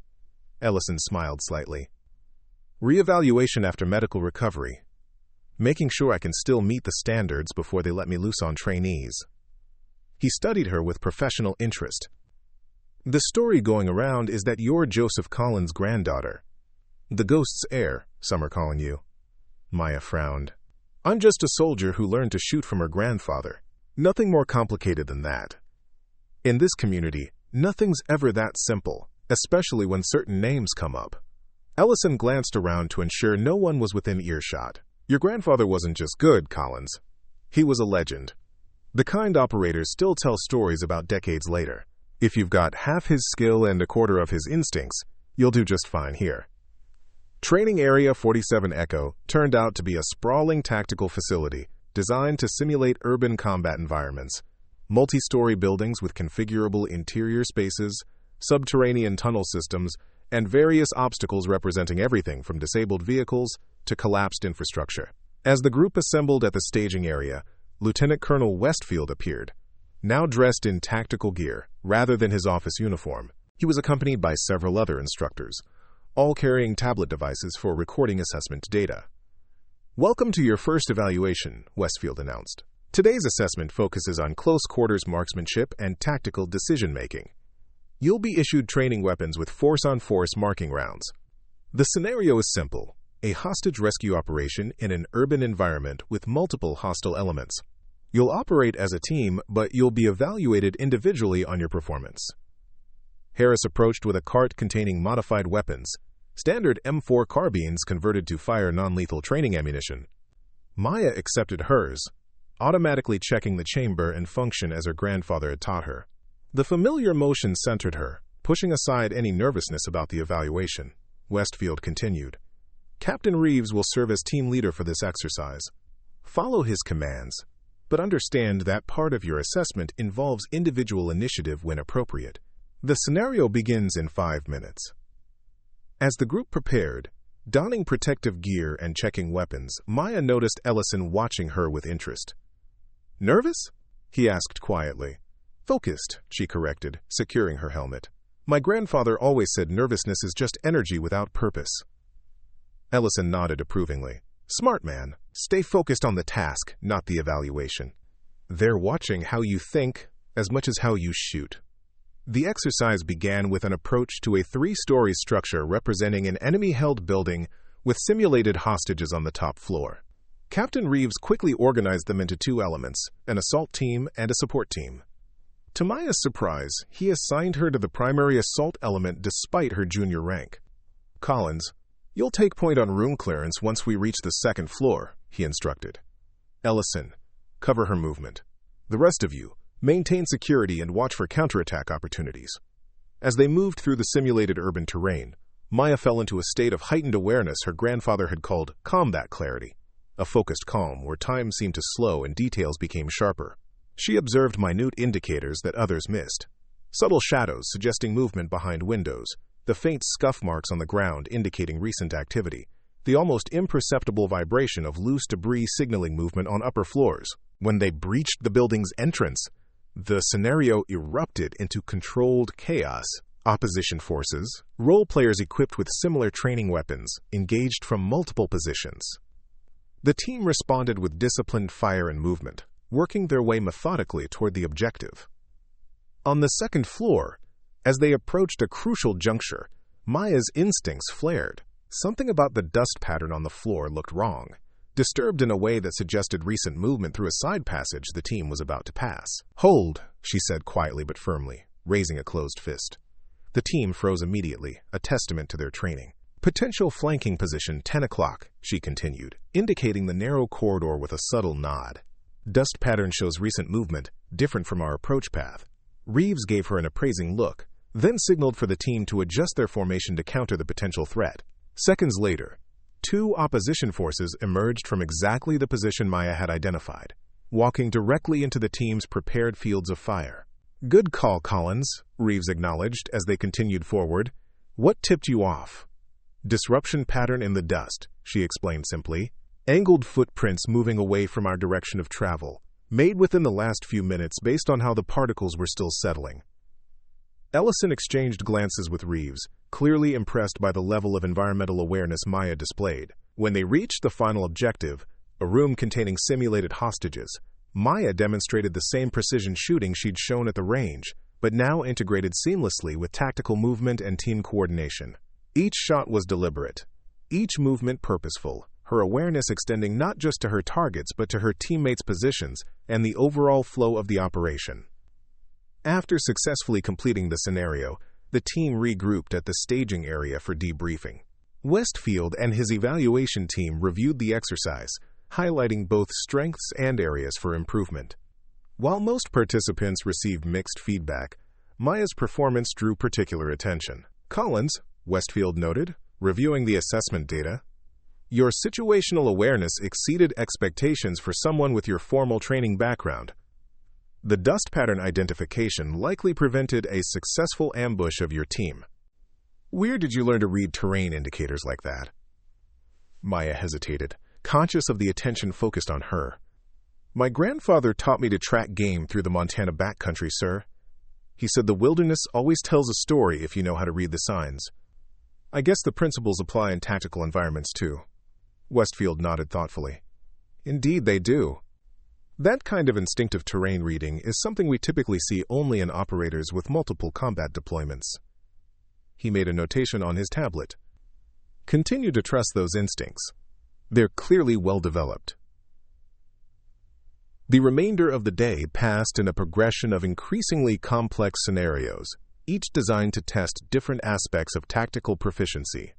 Ellison smiled slightly. Reevaluation after medical recovery. Making sure I can still meet the standards before they let me loose on trainees. He studied her with professional interest. The story going around is that you're Joseph Collins' granddaughter. The Ghost's heir, some are calling you. Maya frowned. I'm just a soldier who learned to shoot from her grandfather. Nothing more complicated than that. In this community, nothing's ever that simple, especially when certain names come up. Ellison glanced around to ensure no one was within earshot. Your grandfather wasn't just good, Collins. He was a legend. The kind operators still tell stories about decades later. If you've got half his skill and a quarter of his instincts, you'll do just fine here. Training Area 47 Echo turned out to be a sprawling tactical facility designed to simulate urban combat environments. Multi-story buildings with configurable interior spaces, subterranean tunnel systems, and various obstacles representing everything from disabled vehicles to collapsed infrastructure. As the group assembled at the staging area, Lieutenant Colonel Westfield appeared, now dressed in tactical gear rather than his office uniform. He was accompanied by several other instructors, all carrying tablet devices for recording assessment data. Welcome to your first evaluation, Westfield announced. Today's assessment focuses on close-quarters marksmanship and tactical decision-making. You'll be issued training weapons with force-on-force marking rounds. The scenario is simple: a hostage rescue operation in an urban environment with multiple hostile elements. You'll operate as a team, but you'll be evaluated individually on your performance. Harris approached with a cart containing modified weapons, standard M4 carbines converted to fire non-lethal training ammunition. Maya accepted hers, automatically checking the chamber and function as her grandfather had taught her. The familiar motion centered her, pushing aside any nervousness about the evaluation. Westfield continued. Captain Reeves will serve as team leader for this exercise. Follow his commands, but understand that part of your assessment involves individual initiative when appropriate. The scenario begins in 5 minutes. As the group prepared, donning protective gear and checking weapons, Maya noticed Ellison watching her with interest. Nervous? He asked quietly. Focused, she corrected, securing her helmet. My grandfather always said nervousness is just energy without purpose. Ellison nodded approvingly. Smart man. Stay focused on the task, not the evaluation. They're watching how you think as much as how you shoot. The exercise began with an approach to a 3-story structure representing an enemy-held building with simulated hostages on the top floor. Captain Reeves quickly organized them into 2 elements, an assault team and a support team. To Maya's surprise, he assigned her to the primary assault element despite her junior rank. Collins, you'll take point on room clearance once we reach the 2nd floor, he instructed. Ellison, cover her movement. The rest of you, maintain security and watch for counterattack opportunities. As they moved through the simulated urban terrain, Maya fell into a state of heightened awareness her grandfather had called combat clarity, a focused calm where time seemed to slow and details became sharper. She observed minute indicators that others missed. Subtle shadows suggesting movement behind windows, the faint scuff marks on the ground indicating recent activity, the almost imperceptible vibration of loose debris signaling movement on upper floors. When they breached the building's entrance, The scenario erupted into controlled chaos. Opposition forces, role players equipped with similar training weapons, engaged from multiple positions. The team responded with disciplined fire and movement, working their way methodically toward the objective. On the second floor, as they approached a crucial juncture, Maya's instincts flared. Something about the dust pattern on the floor looked wrong, disturbed in a way that suggested recent movement through a side passage the team was about to pass. "Hold," she said quietly but firmly, raising a closed fist. The team froze immediately, a testament to their training. "Potential flanking position 10 o'clock, she continued, indicating the narrow corridor with a subtle nod. "Dust pattern shows recent movement, different from our approach path." Reeves gave her an appraising look, then signaled for the team to adjust their formation to counter the potential threat. Seconds later, 2 opposition forces emerged from exactly the position Maya had identified, walking directly into the team's prepared fields of fire. "Good call, Collins," Reeves acknowledged as they continued forward. "What tipped you off?" "Disruption pattern in the dust," she explained simply. "Angled footprints moving away from our direction of travel, made within the last few minutes based on how the particles were still settling." Ellison exchanged glances with Reeves, clearly impressed by the level of environmental awareness Maya displayed. When they reached the final objective, a room containing simulated hostages, Maya demonstrated the same precision shooting she'd shown at the range, but now integrated seamlessly with tactical movement and team coordination. Each shot was deliberate, each movement purposeful, her awareness extending not just to her targets but to her teammates' positions and the overall flow of the operation. After successfully completing the scenario, the team regrouped at the staging area for debriefing. Westfield and his evaluation team reviewed the exercise, highlighting both strengths and areas for improvement. While most participants received mixed feedback, Maya's performance drew particular attention. "Collins," Westfield noted, reviewing the assessment data, "your situational awareness exceeded expectations for someone with your formal training background. The dust pattern identification likely prevented a successful ambush of your team. Where did you learn to read terrain indicators like that?" Maya hesitated, conscious of the attention focused on her. "My grandfather taught me to track game through the Montana backcountry, sir. He said the wilderness always tells a story if you know how to read the signs. I guess the principles apply in tactical environments too." Westfield nodded thoughtfully. "Indeed they do. That kind of instinctive terrain reading is something we typically see only in operators with multiple combat deployments." He made a notation on his tablet. "Continue to trust those instincts. They're clearly well developed." The remainder of the day passed in a progression of increasingly complex scenarios, each designed to test different aspects of tactical proficiency.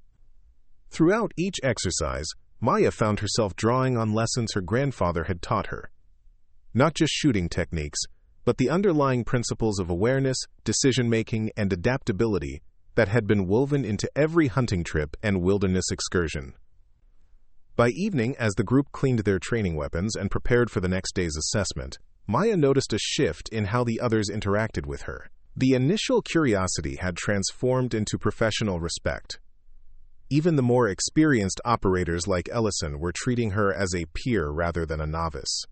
Throughout each exercise, Maya found herself drawing on lessons her grandfather had taught her. Not just shooting techniques, but the underlying principles of awareness, decision-making, and adaptability that had been woven into every hunting trip and wilderness excursion. By evening, as the group cleaned their training weapons and prepared for the next day's assessment, Maya noticed a shift in how the others interacted with her. The initial curiosity had transformed into professional respect. Even the more experienced operators like Ellison were treating her as a peer rather than a novice.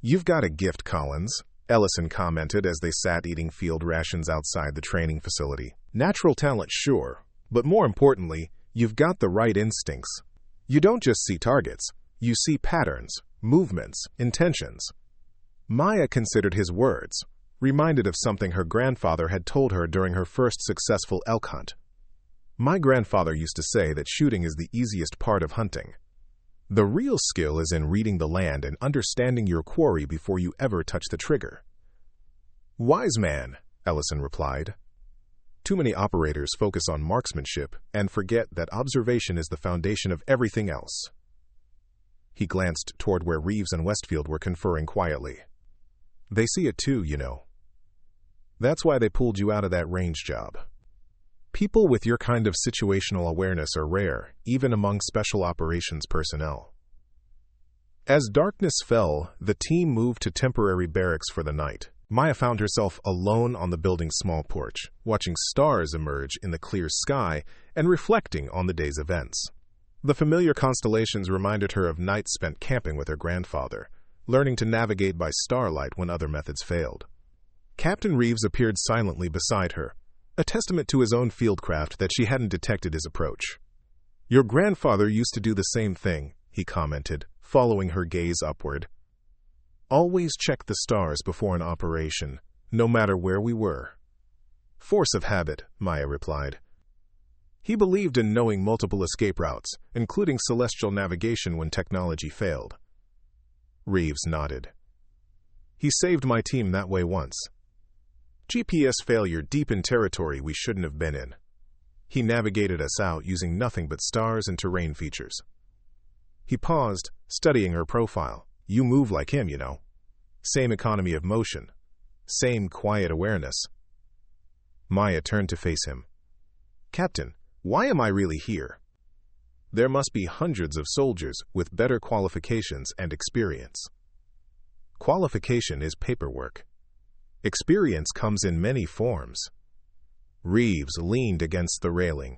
"You've got a gift, Collins," Ellison commented as they sat eating field rations outside the training facility. "Natural talent, sure, but more importantly, you've got the right instincts. You don't just see targets, you see patterns, movements, intentions." Maya considered his words, reminded of something her grandfather had told her during her first successful elk hunt. "My grandfather used to say that shooting is the easiest part of hunting. The real skill is in reading the land and understanding your quarry before you ever touch the trigger." "Wise man," Ellison replied. "Too many operators focus on marksmanship and forget that observation is the foundation of everything else." He glanced toward where Reeves and Westfield were conferring quietly. "They see it too, you know. That's why they pulled you out of that range job. People with your kind of situational awareness are rare, even among special operations personnel." As darkness fell, the team moved to temporary barracks for the night. Maya found herself alone on the building's small porch, watching stars emerge in the clear sky and reflecting on the day's events. The familiar constellations reminded her of nights spent camping with her grandfather, learning to navigate by starlight when other methods failed. Captain Reeves appeared silently beside her, a testament to his own fieldcraft that she hadn't detected his approach. "Your grandfather used to do the same thing," he commented, following her gaze upward. "Always check the stars before an operation, no matter where we were." "Force of habit," Maya replied. He believed in knowing multiple escape routes, including celestial navigation when technology failed. Reeves nodded. "He saved my team that way once. GPS failure deep in territory we shouldn't have been in. He navigated us out using nothing but stars and terrain features." He paused, studying her profile. "You move like him, you know. Same economy of motion. Same quiet awareness." Maya turned to face him. "Captain, why am I really here? There must be hundreds of soldiers with better qualifications and experience. Qualification is paperwork. Experience comes in many forms." Reeves leaned against the railing.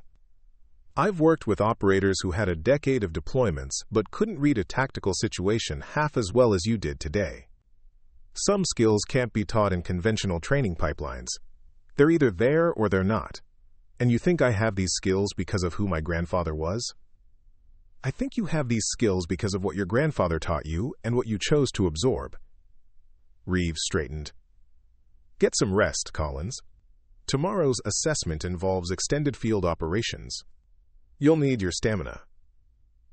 "I've worked with operators who had a decade of deployments but couldn't read a tactical situation half as well as you did today. Some skills can't be taught in conventional training pipelines. They're either there or they're not. And you think I have these skills because of who my grandfather was? I think you have these skills because of what your grandfather taught you and what you chose to absorb." Reeves straightened. "Get some rest, Collins. Tomorrow's assessment involves extended field operations. You'll need your stamina."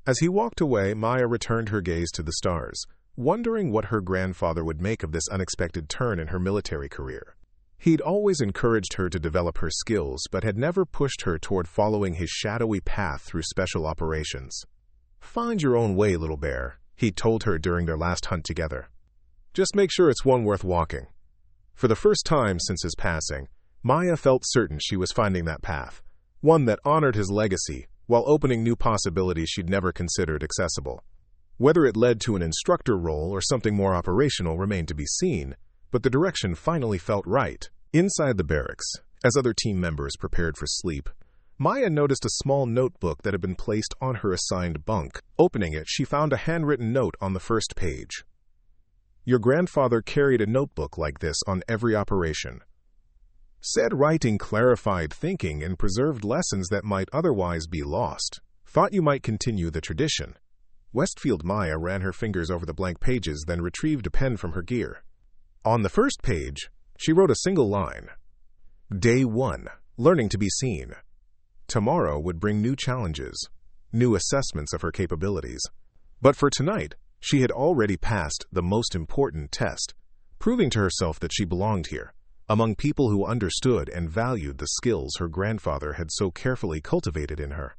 As he walked away, Maya returned her gaze to the stars, wondering what her grandfather would make of this unexpected turn in her military career. He'd always encouraged her to develop her skills, but had never pushed her toward following his shadowy path through special operations. "Find your own way, little bear," he'd told her during their last hunt together. "Just make sure it's one worth walking." For the first time since his passing, Maya felt certain she was finding that path, one that honored his legacy while opening new possibilities she'd never considered accessible. Whether it led to an instructor role or something more operational remained to be seen, but the direction finally felt right. Inside the barracks, as other team members prepared for sleep, Maya noticed a small notebook that had been placed on her assigned bunk. Opening it, she found a handwritten note on the first page. "Your grandfather carried a notebook like this on every operation. Said writing clarified thinking and preserved lessons that might otherwise be lost. Thought you might continue the tradition." Westfield Maya ran her fingers over the blank pages, then retrieved a pen from her gear. On the first page, she wrote a single line. Day 1, learning to be seen. Tomorrow would bring new challenges, new assessments of her capabilities. But for tonight, she had already passed the most important test, proving to herself that she belonged here, among people who understood and valued the skills her grandfather had so carefully cultivated in her.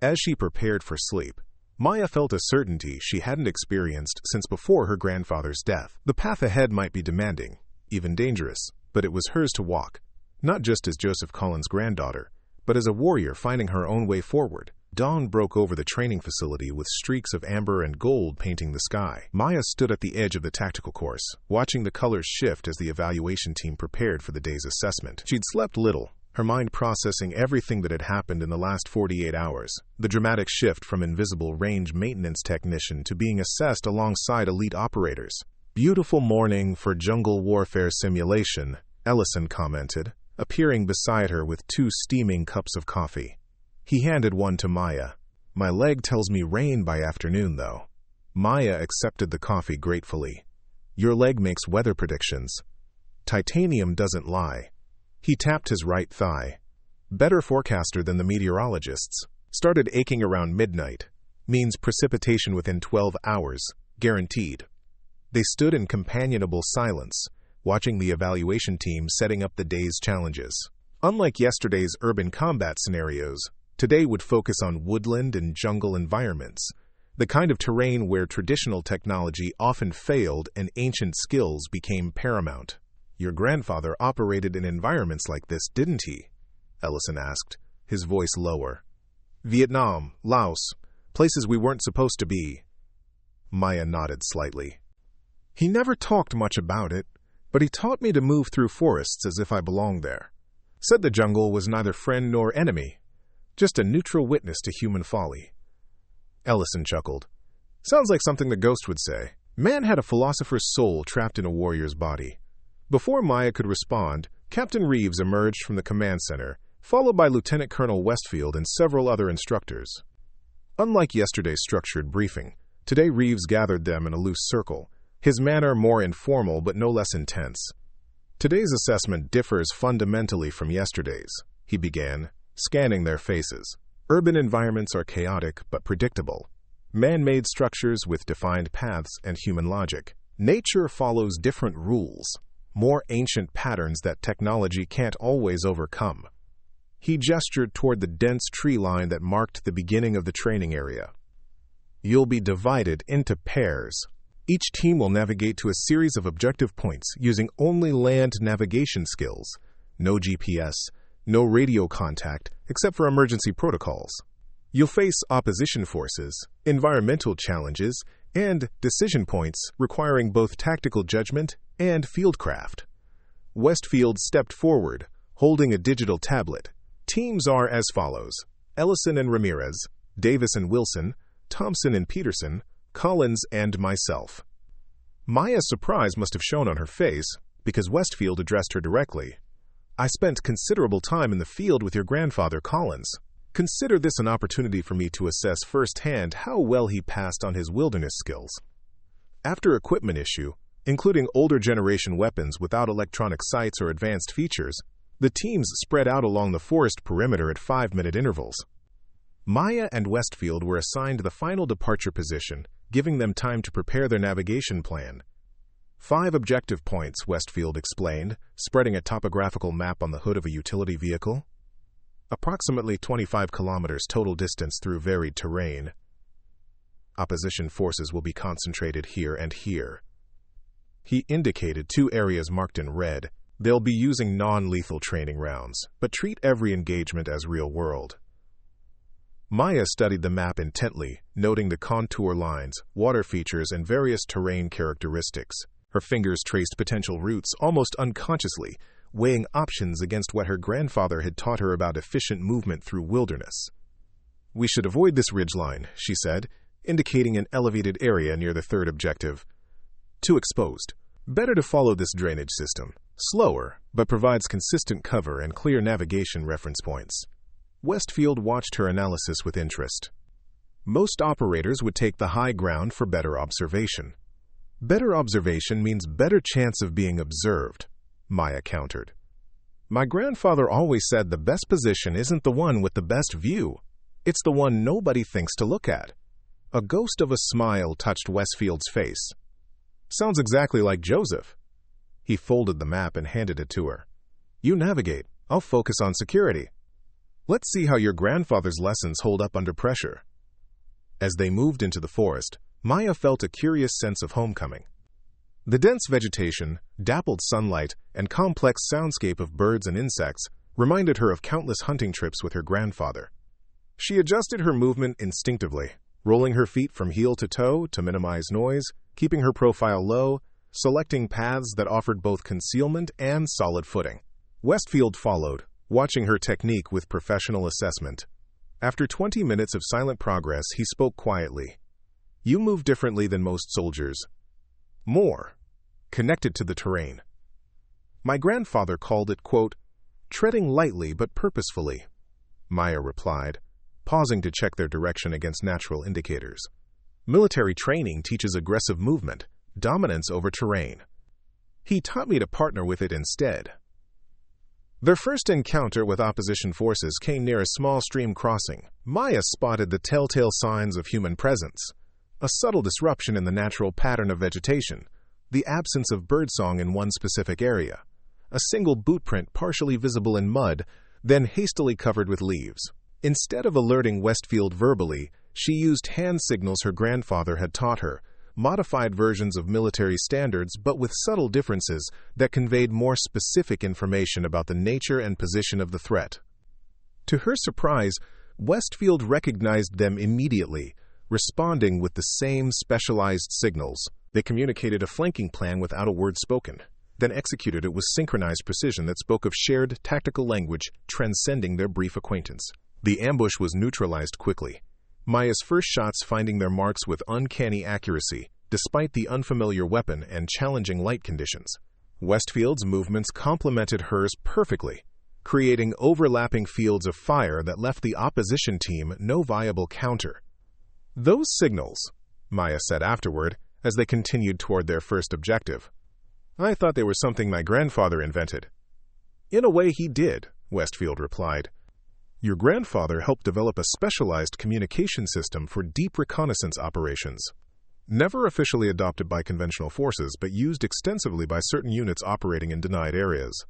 As she prepared for sleep, Maya felt a certainty she hadn't experienced since before her grandfather's death. The path ahead might be demanding, even dangerous, but it was hers to walk, not just as Joseph Collins' granddaughter, but as a warrior finding her own way forward. Dawn broke over the training facility with streaks of amber and gold painting the sky. Maya stood at the edge of the tactical course, watching the colors shift as the evaluation team prepared for the day's assessment. She'd slept little, her mind processing everything that had happened in the last 48 hours. The dramatic shift from invisible range maintenance technician to being assessed alongside elite operators. "Beautiful morning for jungle warfare simulation," Ellison commented, appearing beside her with 2 steaming cups of coffee. He handed one to Maya. "My leg tells me rain by afternoon, though." Maya accepted the coffee gratefully. "Your leg makes weather predictions. Titanium doesn't lie." He tapped his right thigh. "Better forecaster than the meteorologists. Started aching around midnight. Means precipitation within 12 hours. Guaranteed." They stood in companionable silence, watching the evaluation team setting up the day's challenges. Unlike yesterday's urban combat scenarios, today would focus on woodland and jungle environments, the kind of terrain where traditional technology often failed and ancient skills became paramount. "Your grandfather operated in environments like this, didn't he?" Ellison asked, his voice lower. "Vietnam, Laos, places we weren't supposed to be." Maya nodded slightly. "He never talked much about it, but he taught me to move through forests as if I belonged there. Said the jungle was neither friend nor enemy, just a neutral witness to human folly." Ellison chuckled. "Sounds like something the Ghost would say. Man had a philosopher's soul trapped in a warrior's body. Before Maya could respond, Captain Reeves emerged from the command center, followed by Lieutenant Colonel Westfield and several other instructors. Unlike yesterday's structured briefing, today Reeves gathered them in a loose circle, his manner more informal but no less intense. Today's assessment differs fundamentally from yesterday's, he began, scanning their faces. Urban environments are chaotic but predictable. Man-made structures with defined paths and human logic. Nature follows different rules, more ancient patterns that technology can't always overcome. He gestured toward the dense tree line that marked the beginning of the training area. You'll be divided into pairs. Each team will navigate to a series of objective points using only land navigation skills. No GPS, no radio contact, except for emergency protocols. You'll face opposition forces, environmental challenges, and decision points requiring both tactical judgment and fieldcraft. Westfield stepped forward, holding a digital tablet. Teams are as follows: Ellison and Ramirez, Davis and Wilson, Thompson and Peterson, Collins and myself. Maya's surprise must have shown on her face, because Westfield addressed her directly. I spent considerable time in the field with your grandfather, Collins. Consider this an opportunity for me to assess firsthand how well he passed on his wilderness skills. After equipment issue, including older generation weapons without electronic sights or advanced features, the teams spread out along the forest perimeter at 5-minute intervals. Maya and Westfield were assigned the final departure position, giving them time to prepare their navigation plan. 5 objective points, Westfield explained, spreading a topographical map on the hood of a utility vehicle. Approximately 25 kilometers total distance through varied terrain. Opposition forces will be concentrated here and here. He indicated 2 areas marked in red. They'll be using non-lethal training rounds, but treat every engagement as real-world. Maya studied the map intently, noting the contour lines, water features, and various terrain characteristics. Her fingers traced potential routes almost unconsciously, weighing options against what her grandfather had taught her about efficient movement through wilderness. We should avoid this ridgeline, she said, indicating an elevated area near the 3rd objective. Too exposed. Better to follow this drainage system. Slower, but provides consistent cover and clear navigation reference points. Westfield watched her analysis with interest. Most operators would take the high ground for better observation. Better observation means better chance of being observed, Maya countered. My grandfather always said the best position isn't the one with the best view. It's the one nobody thinks to look at. A ghost of a smile touched Westfield's face. Sounds exactly like Joseph. He folded the map and handed it to her. You navigate. I'll focus on security. Let's see how your grandfather's lessons hold up under pressure. As they moved into the forest, Maya felt a curious sense of homecoming. The dense vegetation, dappled sunlight, and complex soundscape of birds and insects reminded her of countless hunting trips with her grandfather. She adjusted her movement instinctively, rolling her feet from heel to toe to minimize noise, keeping her profile low, selecting paths that offered both concealment and solid footing. Westfield followed, watching her technique with professional assessment. After 20 minutes of silent progress, he spoke quietly. You move differently than most soldiers. More. Connected to the terrain. My grandfather called it, quote, treading lightly but purposefully, Maya replied, pausing to check their direction against natural indicators. Military training teaches aggressive movement, dominance over terrain. He taught me to partner with it instead. Their first encounter with opposition forces came near a small stream crossing. Maya spotted the telltale signs of human presence. A subtle disruption in the natural pattern of vegetation, the absence of birdsong in one specific area, a single boot print partially visible in mud, then hastily covered with leaves. Instead of alerting Westfield verbally, she used hand signals her grandfather had taught her, modified versions of military standards but with subtle differences that conveyed more specific information about the nature and position of the threat. To her surprise, Westfield recognized them immediately, responding with the same specialized signals. They communicated a flanking plan without a word spoken, then executed it with synchronized precision that spoke of shared tactical language transcending their brief acquaintance. The ambush was neutralized quickly, Maya's first shots finding their marks with uncanny accuracy, despite the unfamiliar weapon and challenging light conditions. Westfield's movements complemented hers perfectly, creating overlapping fields of fire that left the opposition team no viable counter. "Those signals," Maya said afterward, as they continued toward their first objective. "I thought they were something my grandfather invented." "In a way he did," Westfield replied. "Your grandfather helped develop a specialized communication system for deep reconnaissance operations. Never officially adopted by conventional forces, but used extensively by certain units operating in denied areas.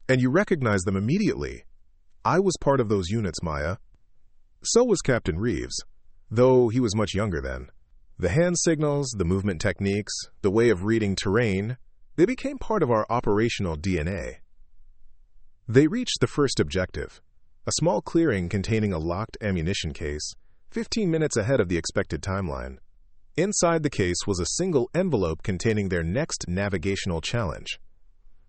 And you recognize them immediately. I was part of those units, Maya. So was Captain Reeves, though he was much younger then. The hand signals, the movement techniques, the way of reading terrain, they became part of our operational DNA." They reached the first objective, a small clearing containing a locked ammunition case, 15 minutes ahead of the expected timeline. Inside the case was a single envelope containing their next navigational challenge.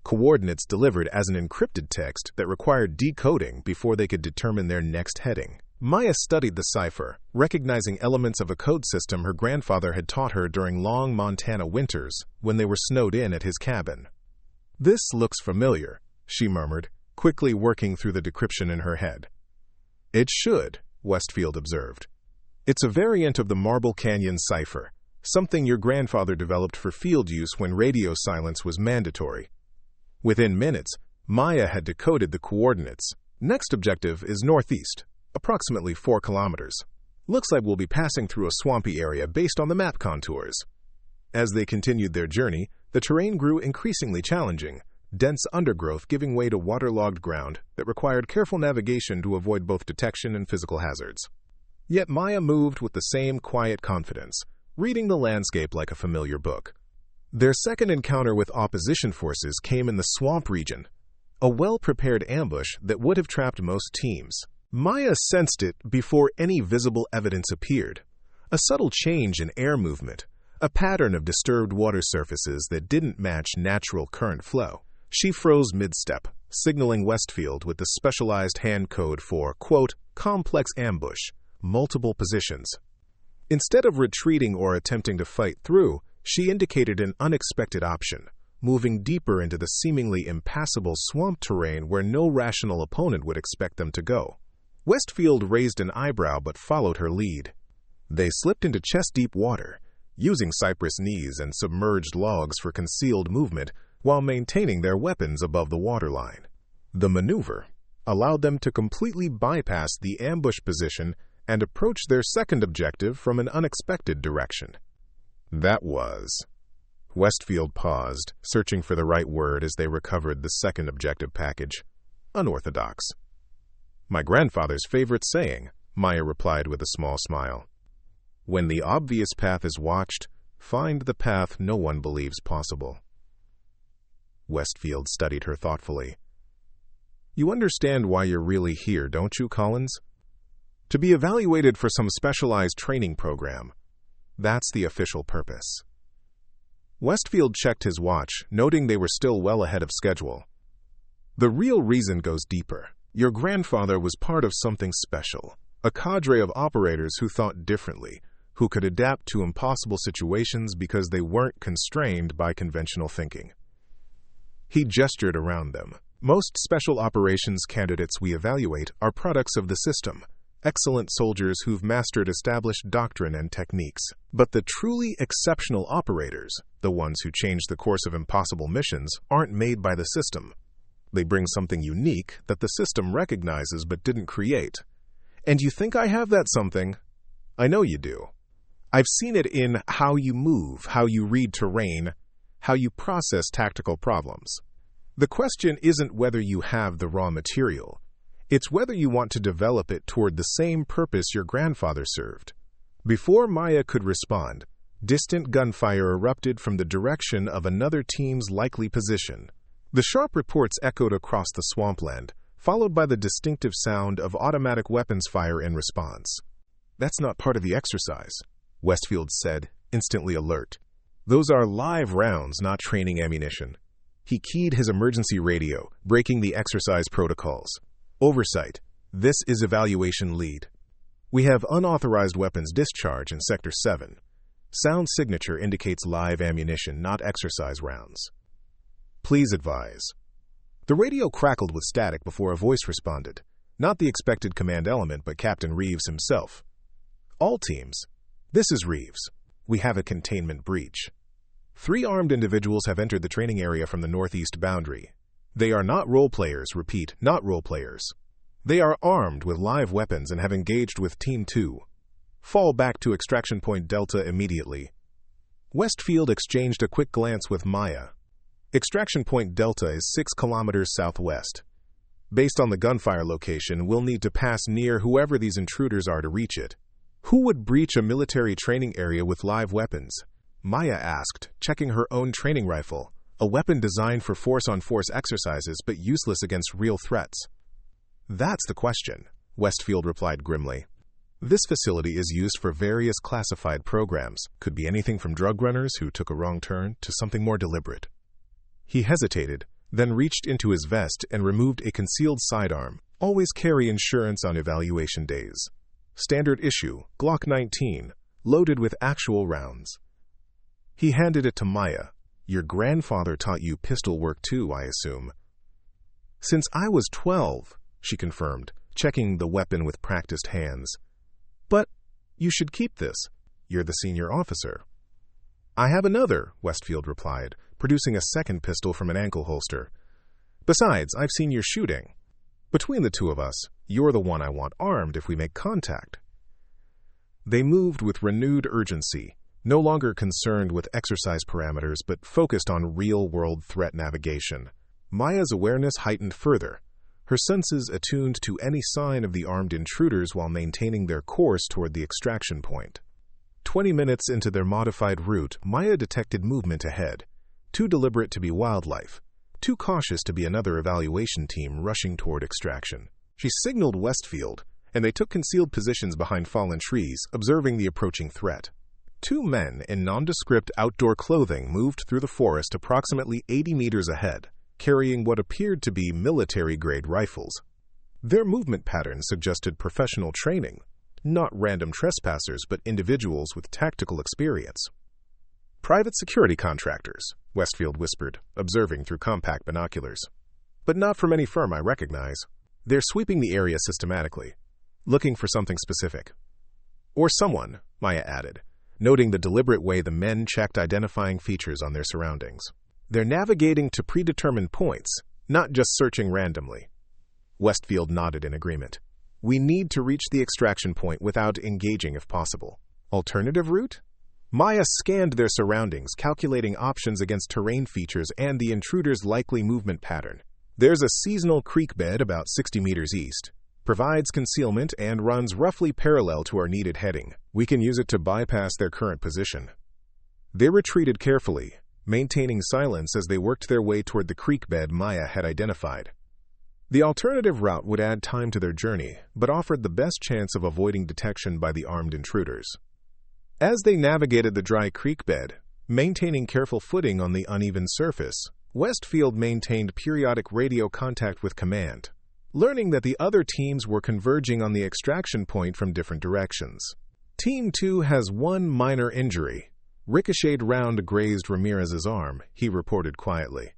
Coordinates delivered as an encrypted text that required decoding before they could determine their next heading. Maya studied the cipher, recognizing elements of a code system her grandfather had taught her during long Montana winters when they were snowed in at his cabin. "This looks familiar," she murmured, quickly working through the decryption in her head. "It should," Westfield observed. "It's a variant of the Marble Canyon cipher, something your grandfather developed for field use when radio silence was mandatory." Within minutes, Maya had decoded the coordinates. "Next objective is northeast, approximately 4 kilometers. Looks like we'll be passing through a swampy area based on the map contours." As they continued their journey, the terrain grew increasingly challenging, dense undergrowth giving way to waterlogged ground that required careful navigation to avoid both detection and physical hazards. Yet Maya moved with the same quiet confidence, reading the landscape like a familiar book. Their second encounter with opposition forces came in the swamp region, a well-prepared ambush that would have trapped most teams. Maya sensed it before any visible evidence appeared. A subtle change in air movement, a pattern of disturbed water surfaces that didn't match natural current flow. She froze mid-step, signaling Westfield with the specialized hand code for, quote, "complex ambush, multiple positions." Instead of retreating or attempting to fight through, she indicated an unexpected option, moving deeper into the seemingly impassable swamp terrain where no rational opponent would expect them to go. Westfield raised an eyebrow but followed her lead. They slipped into chest-deep water, using cypress knees and submerged logs for concealed movement while maintaining their weapons above the waterline. The maneuver allowed them to completely bypass the ambush position and approach their second objective from an unexpected direction. That was... Westfield paused, searching for the right word as they recovered the second objective package. "Unorthodox." "My grandfather's favorite saying," Maya replied with a small smile. "When the obvious path is watched, find the path no one believes possible." Westfield studied her thoughtfully. "You understand why you're really here, don't you, Collins? To be evaluated for some specialized training program. That's the official purpose." Westfield checked his watch, noting they were still well ahead of schedule. "The real reason goes deeper. Your grandfather was part of something special, a cadre of operators who thought differently, who could adapt to impossible situations because they weren't constrained by conventional thinking." He gestured around them. "Most special operations candidates we evaluate are products of the system, excellent soldiers who've mastered established doctrine and techniques. But the truly exceptional operators, the ones who change the course of impossible missions, aren't made by the system. They bring something unique that the system recognizes but didn't create. And you think I have that something? I know you do. I've seen it in how you move, how you read terrain, how you process tactical problems. The question isn't whether you have the raw material. It's whether you want to develop it toward the same purpose your grandfather served." Before Maya could respond, distant gunfire erupted from the direction of another team's likely position. The sharp reports echoed across the swampland, followed by the distinctive sound of automatic weapons fire in response. "That's not part of the exercise," Westfield said, instantly alert. "Those are live rounds, not training ammunition." He keyed his emergency radio, breaking the exercise protocols. "Oversight. This is evaluation lead. We have unauthorized weapons discharge in Sector 7. Sound signature indicates live ammunition, not exercise rounds." Please advise. The radio crackled with static before a voice responded. Not the expected command element, but Captain Reeves himself. All teams. This is Reeves. We have a containment breach. 3 armed individuals have entered the training area from the northeast boundary. They are not role players, repeat, not role players. They are armed with live weapons and have engaged with Team 2. Fall back to extraction point Delta immediately. Westfield exchanged a quick glance with Maya. Extraction point Delta is 6 kilometers southwest. Based on the gunfire location, we'll need to pass near whoever these intruders are to reach it. Who would breach a military training area with live weapons? Maya asked, checking her own training rifle, a weapon designed for force-on-force exercises but useless against real threats. That's the question, Westfield replied grimly. This facility is used for various classified programs. Could be anything from drug runners who took a wrong turn to something more deliberate. He hesitated, then reached into his vest and removed a concealed sidearm. Always carry insurance on evaluation days. Standard issue, Glock 19, loaded with actual rounds. He handed it to Maya. Your grandfather taught you pistol work too, I assume. Since I was 12, she confirmed, checking the weapon with practiced hands. But you should keep this. You're the senior officer. I have another, Westfield replied, producing a second pistol from an ankle holster. Besides, I've seen your shooting. Between the two of us, you're the one I want armed if we make contact. They moved with renewed urgency, no longer concerned with exercise parameters but focused on real-world threat navigation. Maya's awareness heightened further, her senses attuned to any sign of the armed intruders while maintaining their course toward the extraction point. 20 minutes into their modified route, Maya detected movement ahead, too deliberate to be wildlife, too cautious to be another evaluation team rushing toward extraction. She signaled Westfield, and they took concealed positions behind fallen trees, observing the approaching threat. 2 men in nondescript outdoor clothing moved through the forest approximately 80 meters ahead, carrying what appeared to be military-grade rifles. Their movement patterns suggested professional training, not random trespassers but individuals with tactical experience. Private security contractors, Westfield whispered, observing through compact binoculars. But not from any firm I recognize. They're sweeping the area systematically, looking for something specific. Or someone, Maya added, noting the deliberate way the men checked identifying features on their surroundings. They're navigating to predetermined points, not just searching randomly. Westfield nodded in agreement. We need to reach the extraction point without engaging if possible. Alternative route? Maya scanned their surroundings, calculating options against terrain features and the intruder's likely movement pattern. There's a seasonal creek bed about 60 meters east, provides concealment, and runs roughly parallel to our needed heading. We can use it to bypass their current position. They retreated carefully, maintaining silence as they worked their way toward the creek bed Maya had identified. The alternative route would add time to their journey, but offered the best chance of avoiding detection by the armed intruders. As they navigated the dry creek bed, maintaining careful footing on the uneven surface, Westfield maintained periodic radio contact with command, learning that the other teams were converging on the extraction point from different directions. Team 2 has 1 minor injury. Ricocheted round grazed Ramirez's arm, he reported quietly.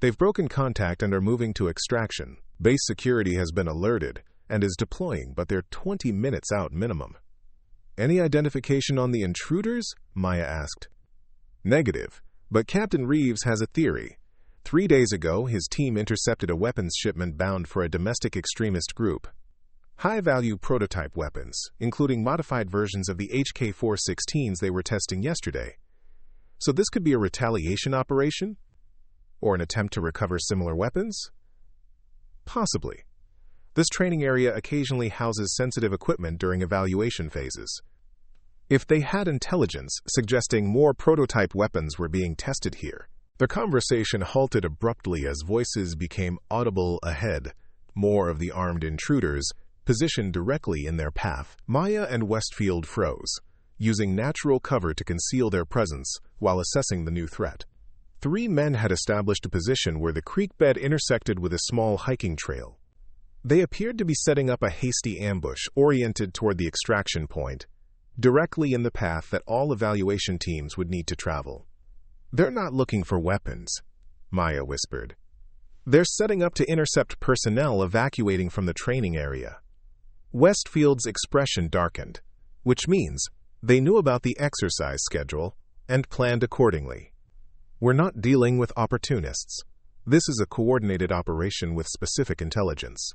They've broken contact and are moving to extraction. Base security has been alerted and is deploying, but they're 20 minutes out minimum. Any identification on the intruders? Maya asked. Negative, but Captain Reeves has a theory. 3 days ago, his team intercepted a weapons shipment bound for a domestic extremist group. High-value prototype weapons, including modified versions of the HK416s they were testing yesterday. So this could be a retaliation operation? Or an attempt to recover similar weapons? Possibly. This training area occasionally houses sensitive equipment during evaluation phases. If they had intelligence suggesting more prototype weapons were being tested here, their conversation halted abruptly as voices became audible ahead, more of the armed intruders positioned directly in their path. Maya and Westfield froze, using natural cover to conceal their presence while assessing the new threat. 3 men had established a position where the creek bed intersected with a small hiking trail. They appeared to be setting up a hasty ambush oriented toward the extraction point, directly in the path that all evaluation teams would need to travel. They're not looking for weapons. Maya whispered. "They're setting up to intercept personnel evacuating from the training area." Westfield's expression darkened, which means they knew about the exercise schedule and planned accordingly. "We're not dealing with opportunists. This is a coordinated operation with specific intelligence."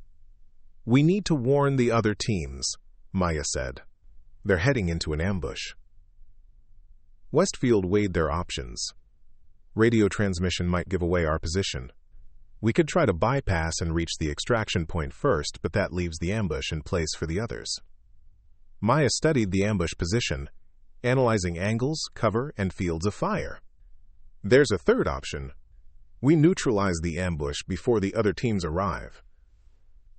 "We need to warn the other teams," Maya said. "They're heading into an ambush." Westfield weighed their options. Radio transmission might give away our position. We could try to bypass and reach the extraction point first, but that leaves the ambush in place for the others. Maya studied the ambush position, analyzing angles, cover, and fields of fire. "There's a third option. We neutralize the ambush before the other teams arrive."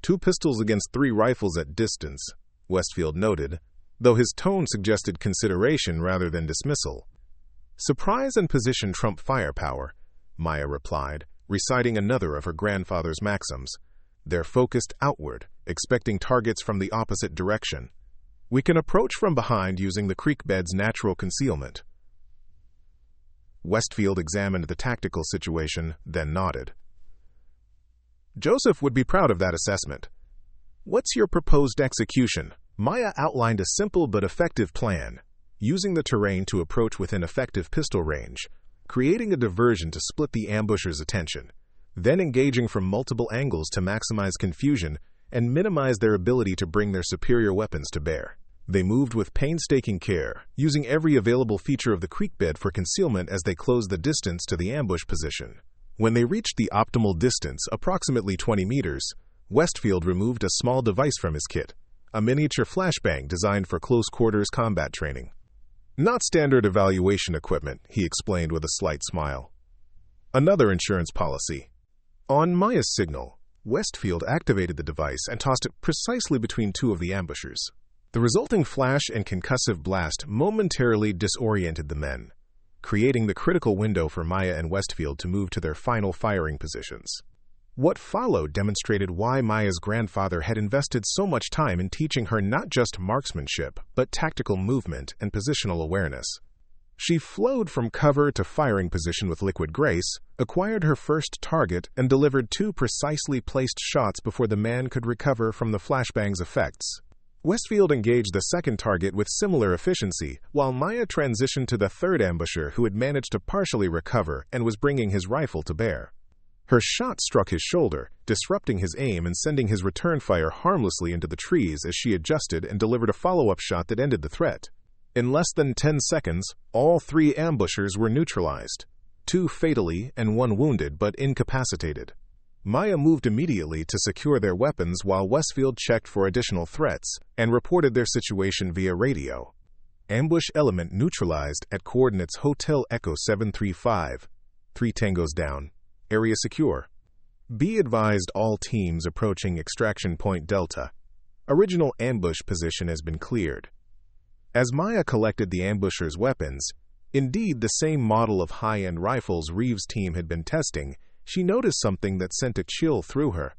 2 pistols against 3 rifles at distance, Westfield noted, though his tone suggested consideration rather than dismissal. "Surprise and position trump firepower," Maya replied, reciting another of her grandfather's maxims. "They're focused outward, expecting targets from the opposite direction. We can approach from behind using the creek bed's natural concealment." Westfield examined the tactical situation, then nodded. "Joseph would be proud of that assessment. What's your proposed execution?" Maya outlined a simple but effective plan, using the terrain to approach within effective pistol range, creating a diversion to split the ambushers' attention, then engaging from multiple angles to maximize confusion and minimize their ability to bring their superior weapons to bear. They moved with painstaking care, using every available feature of the creek bed for concealment as they closed the distance to the ambush position. When they reached the optimal distance, approximately 20 meters, Westfield removed a small device from his kit, a miniature flashbang designed for close-quarters combat training. "Not standard evaluation equipment," he explained with a slight smile. "Another insurance policy." On Maya's signal, Westfield activated the device and tossed it precisely between 2 of the ambushers. The resulting flash and concussive blast momentarily disoriented the men, creating the critical window for Maya and Westfield to move to their final firing positions. What followed demonstrated why Maya's grandfather had invested so much time in teaching her not just marksmanship, but tactical movement and positional awareness. She flowed from cover to firing position with liquid grace, acquired her first target, and delivered 2 precisely placed shots before the man could recover from the flashbang's effects. Westfield engaged the second target with similar efficiency, while Maya transitioned to the third ambusher who had managed to partially recover and was bringing his rifle to bear. Her shot struck his shoulder, disrupting his aim and sending his return fire harmlessly into the trees as she adjusted and delivered a follow-up shot that ended the threat. In less than 10 seconds, all 3 ambushers were neutralized, 2 fatally and 1 wounded but incapacitated. Maya moved immediately to secure their weapons while Westfield checked for additional threats and reported their situation via radio. Ambush element neutralized at coordinates Hotel Echo 735, 3 tangos down. Area secure. Be advised all teams approaching extraction point Delta. Original ambush position has been cleared. As Maya collected the ambushers' weapons, indeed the same model of high-end rifles Reeves' team had been testing, she noticed something that sent a chill through her.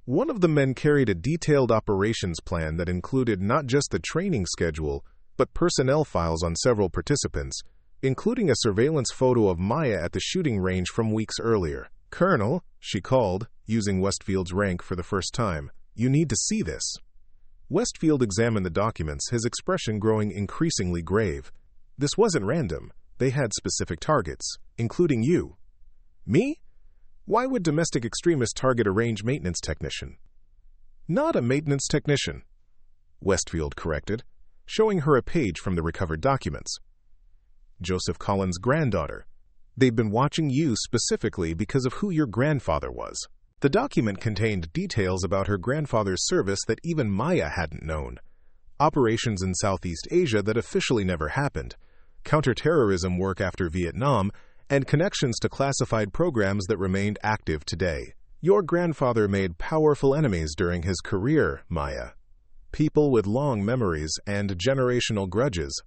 One of the men carried a detailed operations plan that included not just the training schedule, but personnel files on several participants, including a surveillance photo of Maya at the shooting range from weeks earlier. "Colonel," she called, using Westfield's rank for the first time, "you need to see this." Westfield examined the documents, his expression growing increasingly grave. This wasn't random. They had specific targets, including you. "Me? Why would domestic extremists target a range maintenance technician?" "Not a maintenance technician," Westfield corrected, showing her a page from the recovered documents. "Joseph Collins' granddaughter. They've been watching you specifically because of who your grandfather was." The document contained details about her grandfather's service that even Maya hadn't known. Operations in Southeast Asia that officially never happened, counterterrorism work after Vietnam, and connections to classified programs that remained active today. "Your grandfather made powerful enemies during his career, Maya. People with long memories and generational grudges.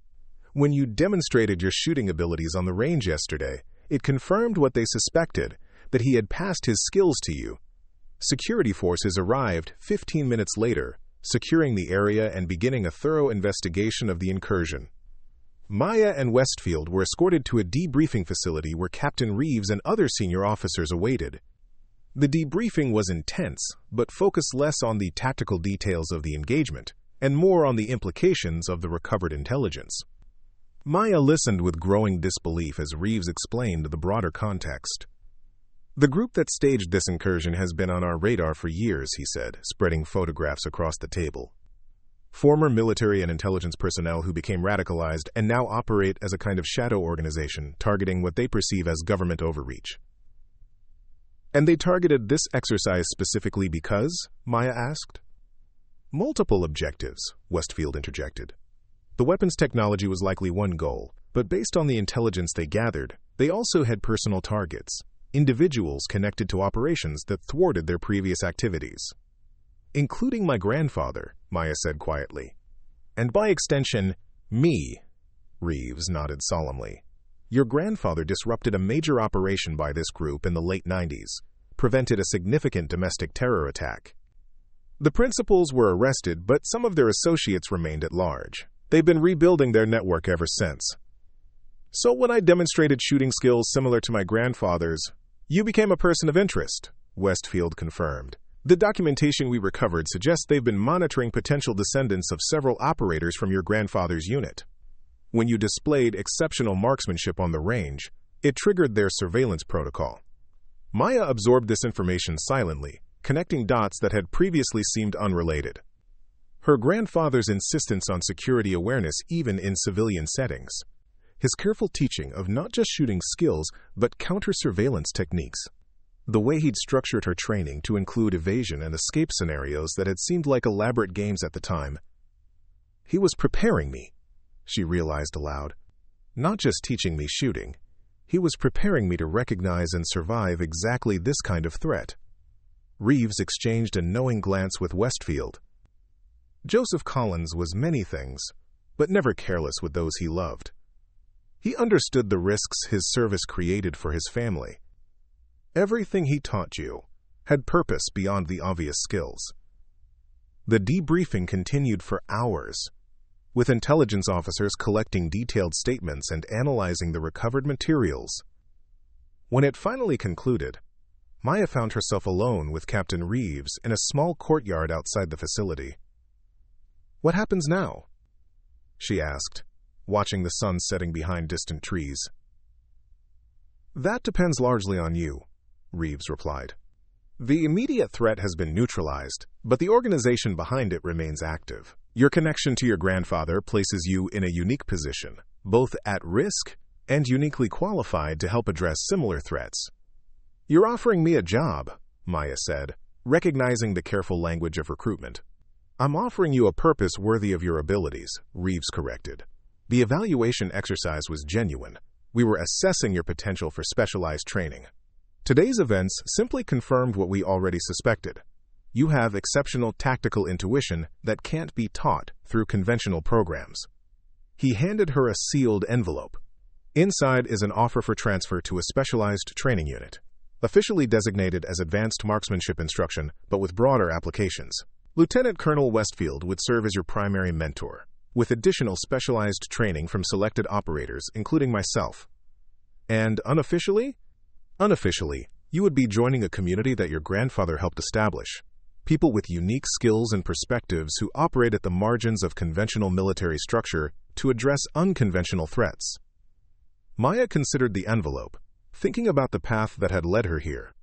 When you demonstrated your shooting abilities on the range yesterday, it confirmed what they suspected, that he had passed his skills to you. Security forces arrived 15 minutes later, securing the area and beginning a thorough investigation of the incursion." Maya and Westfield were escorted to a debriefing facility where Captain Reeves and other senior officers awaited. The debriefing was intense, but focused less on the tactical details of the engagement and more on the implications of the recovered intelligence. Maya listened with growing disbelief as Reeves explained the broader context. "The group that staged this incursion has been on our radar for years," he said, spreading photographs across the table. "Former military and intelligence personnel who became radicalized and now operate as a kind of shadow organization targeting what they perceive as government overreach." "And they targeted this exercise specifically because?" Maya asked. "Multiple objectives," Westfield interjected. "The weapons technology was likely one goal, but based on the intelligence they gathered, they also had personal targets, individuals connected to operations that thwarted their previous activities. Including my grandfather," Maya said quietly. "And by extension, me," Reeves nodded solemnly. "Your grandfather disrupted a major operation by this group in the late 90s, prevented a significant domestic terror attack. The principals were arrested, but some of their associates remained at large. They've been rebuilding their network ever since. So when I demonstrated shooting skills similar to my grandfather's, you became a person of interest," Westfield confirmed. "The documentation we recovered suggests they've been monitoring potential descendants of several operators from your grandfather's unit. When you displayed exceptional marksmanship on the range, it triggered their surveillance protocol." Maya absorbed this information silently, connecting dots that had previously seemed unrelated. Her grandfather's insistence on security awareness even in civilian settings. His careful teaching of not just shooting skills, but counter-surveillance techniques. The way he'd structured her training to include evasion and escape scenarios that had seemed like elaborate games at the time. "He was preparing me," she realized aloud. "Not just teaching me shooting. He was preparing me to recognize and survive exactly this kind of threat." Reeves exchanged a knowing glance with Westfield. Joseph Collins was many things, but never careless with those he loved. He understood the risks his service created for his family. Everything he taught you had purpose beyond the obvious skills. The debriefing continued for hours, with intelligence officers collecting detailed statements and analyzing the recovered materials. When it finally concluded, Maya found herself alone with Captain Reeves in a small courtyard outside the facility. "What happens now?" she asked, watching the sun setting behind distant trees. "That depends largely on you," Reeves replied. "The immediate threat has been neutralized, but the organization behind it remains active. Your connection to your grandfather places you in a unique position, both at risk and uniquely qualified to help address similar threats." "You're offering me a job," Maya said, recognizing the careful language of recruitment. "I'm offering you a purpose worthy of your abilities," Reeves corrected. "The evaluation exercise was genuine. We were assessing your potential for specialized training. Today's events simply confirmed what we already suspected. You have exceptional tactical intuition that can't be taught through conventional programs." He handed her a sealed envelope. Inside is an offer for transfer to a specialized training unit, officially designated as advanced marksmanship instruction, but with broader applications. Lieutenant Colonel Westfield would serve as your primary mentor, with additional specialized training from selected operators, including myself. And unofficially? Unofficially, you would be joining a community that your grandfather helped establish. People with unique skills and perspectives who operate at the margins of conventional military structure to address unconventional threats. Maya considered the envelope, thinking about the path that had led her here.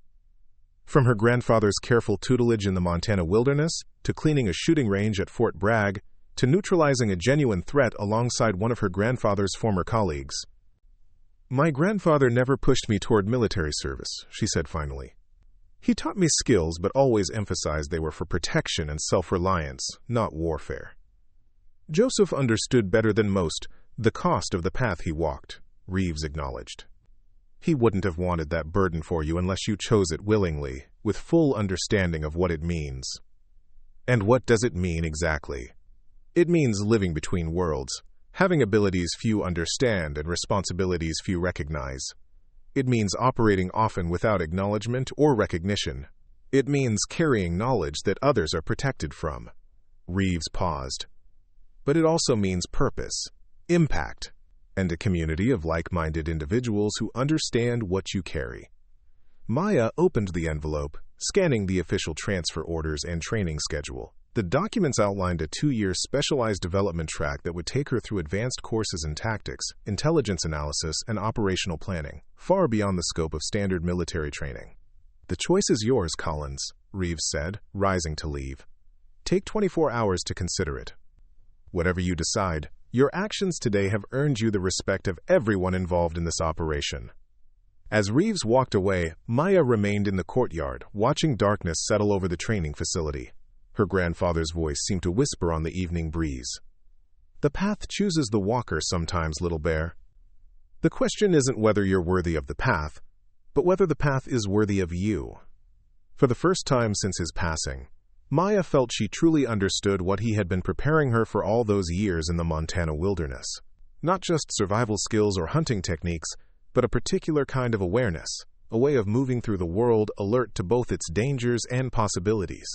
From her grandfather's careful tutelage in the Montana wilderness, to cleaning a shooting range at Fort Bragg, to neutralizing a genuine threat alongside one of her grandfather's former colleagues. "My grandfather never pushed me toward military service," she said finally. "He taught me skills, but always emphasized they were for protection and self-reliance, not warfare." Joseph understood better than most the cost of the path he walked, Reeves acknowledged. "He wouldn't have wanted that burden for you unless you chose it willingly, with full understanding of what it means." "And what does it mean exactly?" "It means living between worlds, having abilities few understand and responsibilities few recognize. It means operating often without acknowledgement or recognition. It means carrying knowledge that others are protected from." Reeves paused. "But it also means purpose, impact. and a community of like-minded individuals who understand what you carry. Maya opened the envelope, scanning the official transfer orders and training schedule. The documents outlined a 2-year specialized development track that would take her through advanced courses in tactics, intelligence analysis, and operational planning, far beyond the scope of standard military training. "The choice is yours, Collins," Reeves said, rising to leave. "Take 24 hours to consider it. Whatever you decide, your actions today have earned you the respect of everyone involved in this operation." As Reeves walked away, Maya remained in the courtyard, watching darkness settle over the training facility. Her grandfather's voice seemed to whisper on the evening breeze. "The path chooses the walker sometimes, little bear. The question isn't whether you're worthy of the path, but whether the path is worthy of you." For the first time since his passing, Maya felt she truly understood what he had been preparing her for all those years in the Montana wilderness. Not just survival skills or hunting techniques, but a particular kind of awareness, a way of moving through the world alert to both its dangers and possibilities.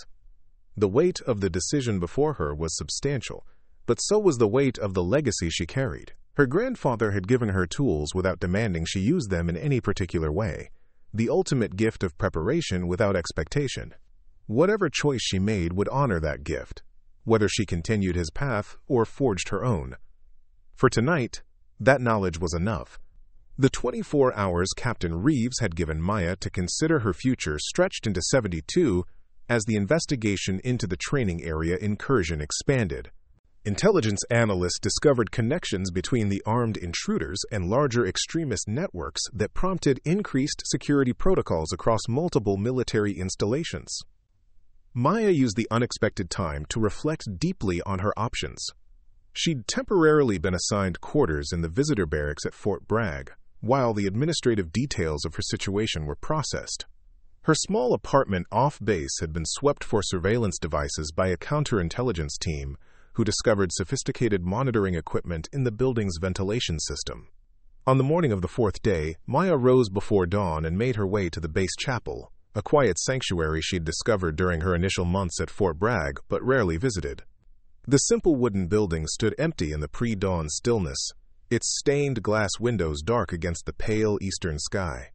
The weight of the decision before her was substantial, but so was the weight of the legacy she carried. Her grandfather had given her tools without demanding she use them in any particular way, the ultimate gift of preparation without expectation. Whatever choice she made would honor that gift, whether she continued his path or forged her own. For tonight, that knowledge was enough. The 24 hours Captain Reeves had given Maya to consider her future stretched into 72 as the investigation into the training area incursion expanded. Intelligence analysts discovered connections between the armed intruders and larger extremist networks that prompted increased security protocols across multiple military installations. Maya used the unexpected time to reflect deeply on her options. She'd temporarily been assigned quarters in the visitor barracks at Fort Bragg, while the administrative details of her situation were processed. Her small apartment off base had been swept for surveillance devices by a counterintelligence team who discovered sophisticated monitoring equipment in the building's ventilation system. On the morning of the 4th day, Maya rose before dawn and made her way to the base chapel, a quiet sanctuary she'd discovered during her initial months at Fort Bragg but rarely visited. The simple wooden building stood empty in the pre-dawn stillness, its stained glass windows dark against the pale eastern sky.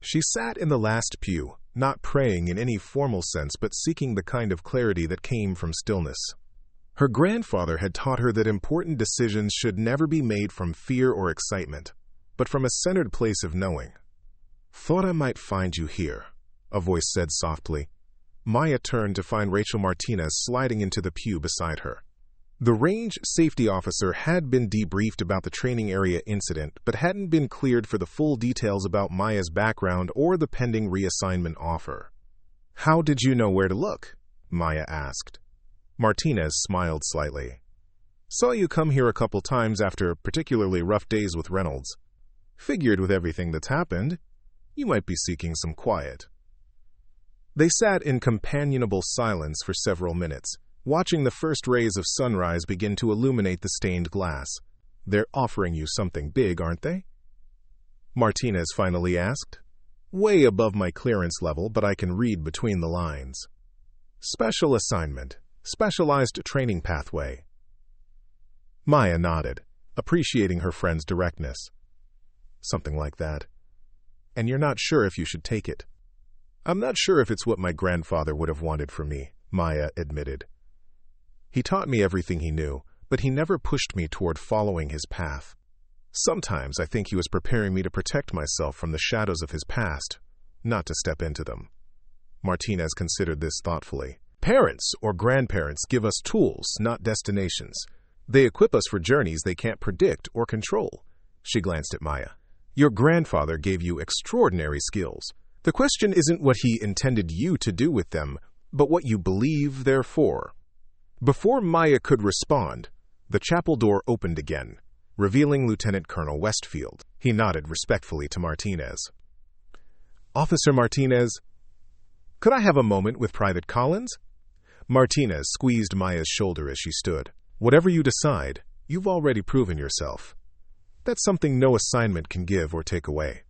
She sat in the last pew, not praying in any formal sense but seeking the kind of clarity that came from stillness. Her grandfather had taught her that important decisions should never be made from fear or excitement, but from a centered place of knowing. "Thought I might find you here," a voice said softly. Maya turned to find Rachel Martinez sliding into the pew beside her. The range safety officer had been debriefed about the training area incident, but hadn't been cleared for the full details about Maya's background or the pending reassignment offer. "How did you know where to look?" Maya asked. Martinez smiled slightly. "Saw you come here a couple times after particularly rough days with Reynolds. Figured with everything that's happened, you might be seeking some quiet." They sat in companionable silence for several minutes, watching the first rays of sunrise begin to illuminate the stained glass. "They're offering you something big, aren't they?" Martinez finally asked. "Way above my clearance level, but I can read between the lines. Special assignment, specialized training pathway." Maya nodded, appreciating her friend's directness. "Something like that. And you're not sure if you should take it." "I'm not sure if it's what my grandfather would have wanted for me," Maya admitted. "He taught me everything he knew, but he never pushed me toward following his path. Sometimes I think he was preparing me to protect myself from the shadows of his past, not to step into them." Martinez considered this thoughtfully. "Parents or grandparents give us tools, not destinations. They equip us for journeys they can't predict or control." She glanced at Maya. "Your grandfather gave you extraordinary skills. The question isn't what he intended you to do with them, but what you believe they're for." Before Maya could respond, the chapel door opened again, revealing Lieutenant Colonel Westfield. He nodded respectfully to Martinez. "Officer Martinez, could I have a moment with Private Collins?" Martinez squeezed Maya's shoulder as she stood. "Whatever you decide, you've already proven yourself. That's something no assignment can give or take away."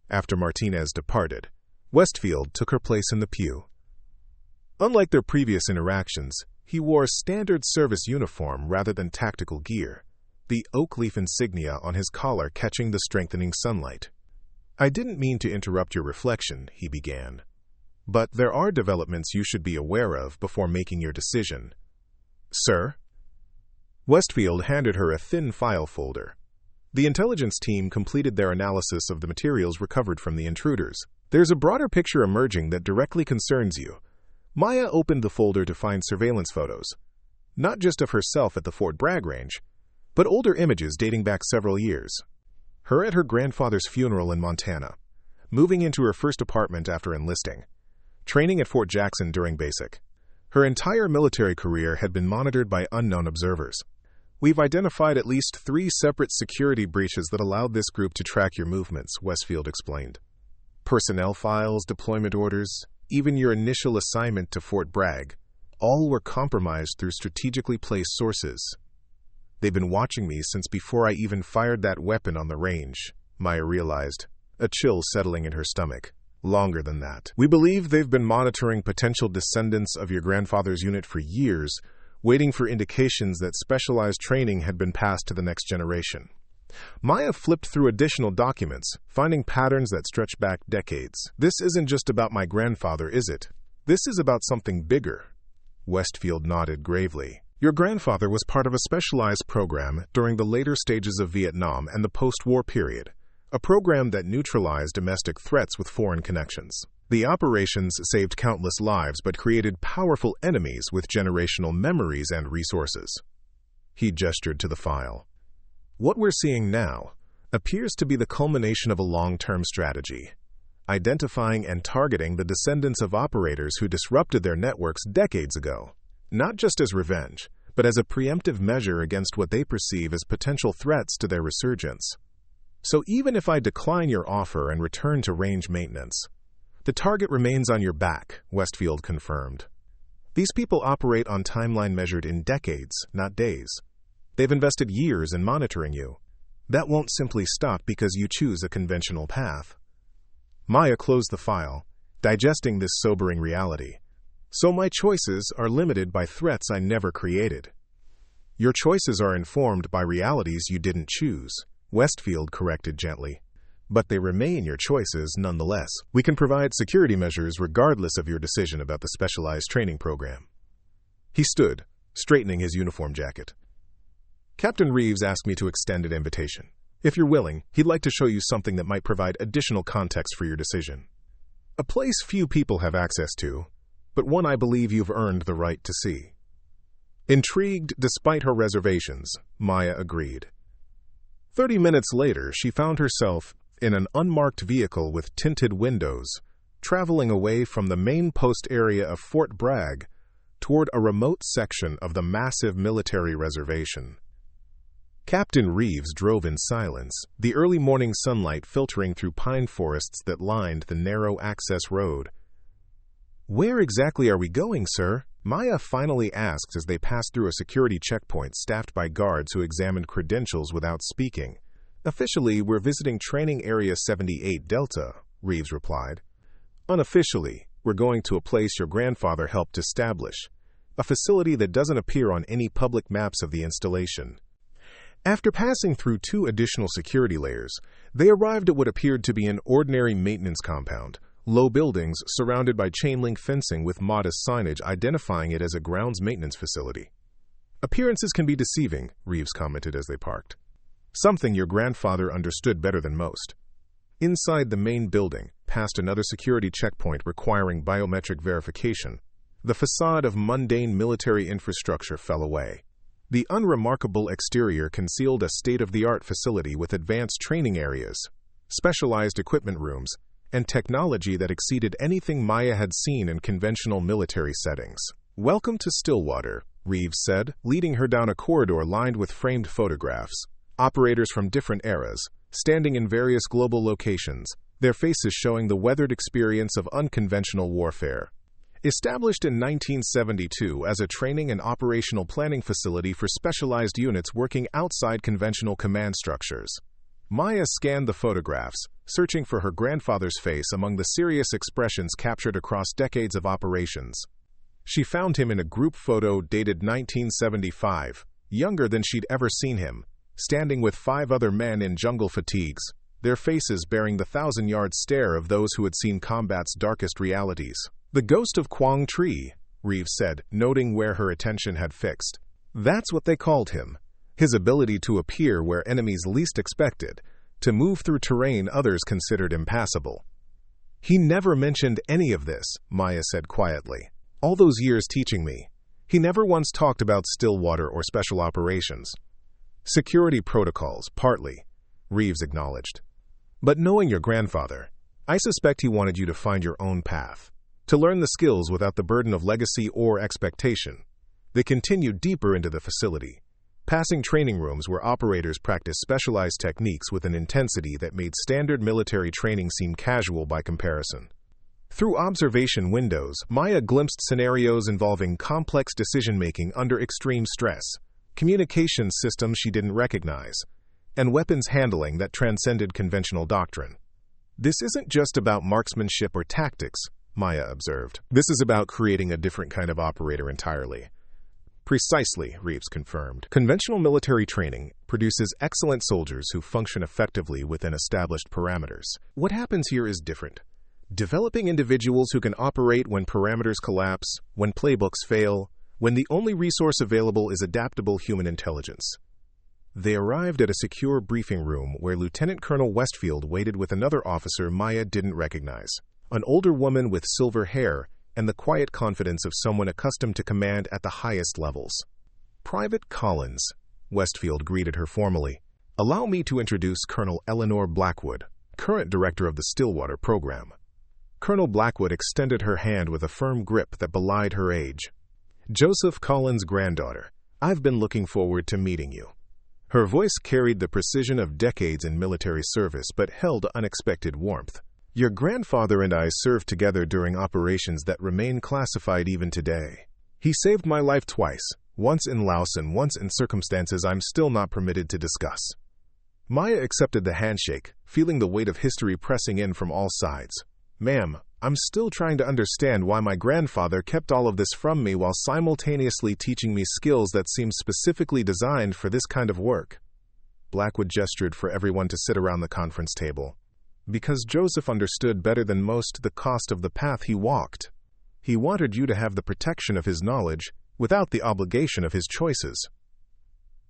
After Martinez departed, Westfield took her place in the pew. Unlike their previous interactions, he wore a standard service uniform rather than tactical gear. the oak leaf insignia on his collar catching the strengthening sunlight. "I didn't mean to interrupt your reflection," he began. "But there are developments you should be aware of before making your decision." "Sir?" Westfield handed her a thin file folder. The intelligence team completed their analysis of the materials recovered from the intruders. "There's a broader picture emerging that directly concerns you." Maya opened the folder to find surveillance photos, not just of herself at the Fort Bragg range, but older images dating back several years. Her at her grandfather's funeral in Montana, moving into her first apartment after enlisting, training at Fort Jackson during basic. Her entire military career had been monitored by unknown observers. "We've identified at least 3 separate security breaches that allowed this group to track your movements," Westfield explained. "Personnel files, deployment orders, even your initial assignment to Fort Bragg, all were compromised through strategically placed sources. They've been watching me since before I even fired that weapon on the range," Maya realized, a chill settling in her stomach. "Longer than that. We believe they've been monitoring potential descendants of your grandfather's unit for years, waiting for indications that specialized training had been passed to the next generation." Maya flipped through additional documents, finding patterns that stretch back decades. "This isn't just about my grandfather, is it? This is about something bigger." Westfield nodded gravely. "Your grandfather was part of a specialized program during the later stages of Vietnam and the post-war period, a program that neutralized domestic threats with foreign connections. The operations saved countless lives but created powerful enemies with generational memories and resources." He gestured to the file. "What we're seeing now appears to be the culmination of a long-term strategy, identifying and targeting the descendants of operators who disrupted their networks decades ago, not just as revenge, but as a preemptive measure against what they perceive as potential threats to their resurgence. So even if I decline your offer and return to range maintenance, the target remains on your back," Westfield confirmed. "These people operate on timeline measured in decades, not days. They've invested years in monitoring you. That won't simply stop because you choose a conventional path." Maya closed the file, digesting this sobering reality. "So my choices are limited by threats I never created." "Your choices are informed by realities you didn't choose," Westfield corrected gently. "But they remain your choices nonetheless. We can provide security measures regardless of your decision about the specialized training program." He stood, straightening his uniform jacket. "Captain Reeves asked me to extend an invitation. If you're willing, he'd like to show you something that might provide additional context for your decision. A place few people have access to, but one I believe you've earned the right to see." Intrigued despite her reservations, Maya agreed. 30 minutes later, she found herself in an unmarked vehicle with tinted windows, traveling away from the main post area of Fort Bragg toward a remote section of the massive military reservation. Captain Reeves drove in silence, the early morning sunlight filtering through pine forests that lined the narrow access road. "Where exactly are we going, sir?" Maya finally asked as they passed through a security checkpoint staffed by guards who examined credentials without speaking. "Officially, we're visiting Training Area 78 Delta," Reeves replied. "Unofficially, we're going to a place your grandfather helped establish, a facility that doesn't appear on any public maps of the installation." After passing through 2 additional security layers, they arrived at what appeared to be an ordinary maintenance compound, low buildings surrounded by chain-link fencing with modest signage identifying it as a grounds maintenance facility. "Appearances can be deceiving," Reeves commented as they parked. "Something your grandfather understood better than most." Inside the main building, past another security checkpoint requiring biometric verification, the facade of mundane military infrastructure fell away. The unremarkable exterior concealed a state-of-the-art facility with advanced training areas, specialized equipment rooms, and technology that exceeded anything Maya had seen in conventional military settings. "Welcome to Stillwater," Reeves said, leading her down a corridor lined with framed photographs. Operators from different eras, standing in various global locations, their faces showing the weathered experience of unconventional warfare. Established in 1972 as a training and operational planning facility for specialized units working outside conventional command structures. Maya scanned the photographs, searching for her grandfather's face among the serious expressions captured across decades of operations. She found him in a group photo dated 1975, younger than she'd ever seen him, standing with 5 other men in jungle fatigues, their faces bearing the 1,000-yard stare of those who had seen combat's darkest realities. "The ghost of Quang Tri," Reeves said, noting where her attention had fixed. That's what they called him. His ability to appear where enemies least expected, to move through terrain others considered impassable. "He never mentioned any of this," Maya said quietly. "All those years teaching me. He never once talked about Stillwater or special operations." "Security protocols, partly," Reeves acknowledged. "But knowing your grandfather, I suspect he wanted you to find your own path, to learn the skills without the burden of legacy or expectation." They continued deeper into the facility, passing training rooms where operators practiced specialized techniques with an intensity that made standard military training seem casual by comparison. Through observation windows, Maya glimpsed scenarios involving complex decision-making under extreme stress, communication systems she didn't recognize, and weapons handling that transcended conventional doctrine. "This isn't just about marksmanship or tactics," Maya observed. "This is about creating a different kind of operator entirely." "Precisely," Reeves confirmed. "Conventional military training produces excellent soldiers who function effectively within established parameters. What happens here is different. Developing individuals who can operate when parameters collapse, when playbooks fail, when the only resource available is adaptable human intelligence." They arrived at a secure briefing room where Lieutenant Colonel Westfield waited with another officer Maya didn't recognize, an older woman with silver hair and the quiet confidence of someone accustomed to command at the highest levels. "Private Collins," Westfield greeted her formally. "Allow me to introduce Colonel Eleanor Blackwood, current director of the Stillwater program." Colonel Blackwood extended her hand with a firm grip that belied her age. "Joseph Collins' granddaughter, I've been looking forward to meeting you." Her voice carried the precision of decades in military service but held unexpected warmth. "Your grandfather and I served together during operations that remain classified even today. He saved my life twice, once in Laos and once in circumstances I'm still not permitted to discuss." Maya accepted the handshake, feeling the weight of history pressing in from all sides. "Ma'am, I'm still trying to understand why my grandfather kept all of this from me while simultaneously teaching me skills that seem specifically designed for this kind of work." Blackwood gestured for everyone to sit around the conference table. "Because Joseph understood better than most the cost of the path he walked. He wanted you to have the protection of his knowledge without the obligation of his choices."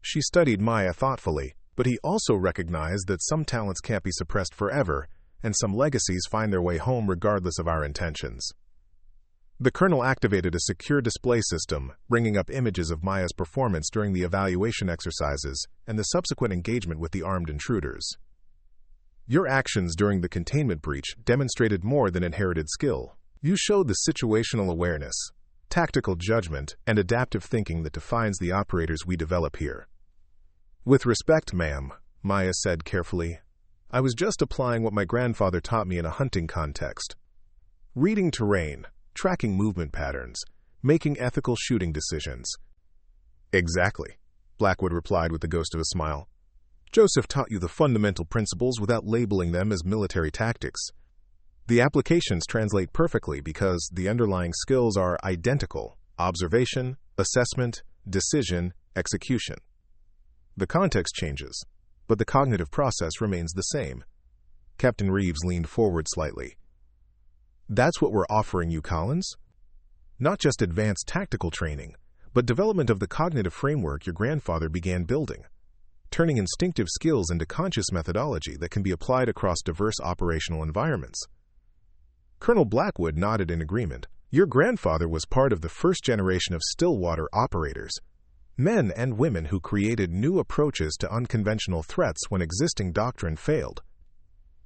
She studied Maya thoughtfully, but he also recognized that some talents can't be suppressed forever, and some legacies find their way home regardless of our intentions. The colonel activated a secure display system, bringing up images of Maya's performance during the evaluation exercises and the subsequent engagement with the armed intruders. "Your actions during the containment breach demonstrated more than inherited skill. You showed the situational awareness, tactical judgment, and adaptive thinking that defines the operators we develop here." "With respect, ma'am," Maya said carefully, "I was just applying what my grandfather taught me in a hunting context. Reading terrain, tracking movement patterns, making ethical shooting decisions." "Exactly," Blackwood replied with the ghost of a smile. "Joseph taught you the fundamental principles without labeling them as military tactics. The applications translate perfectly because the underlying skills are identical: observation, assessment, decision, execution. The context changes, but the cognitive process remains the same." Captain Reeves leaned forward slightly. "That's what we're offering you, Collins? Not just advanced tactical training, but development of the cognitive framework your grandfather began building, turning instinctive skills into conscious methodology that can be applied across diverse operational environments." Colonel Blackwood nodded in agreement. "Your grandfather was part of the first generation of Stillwater operators, men and women who created new approaches to unconventional threats when existing doctrine failed.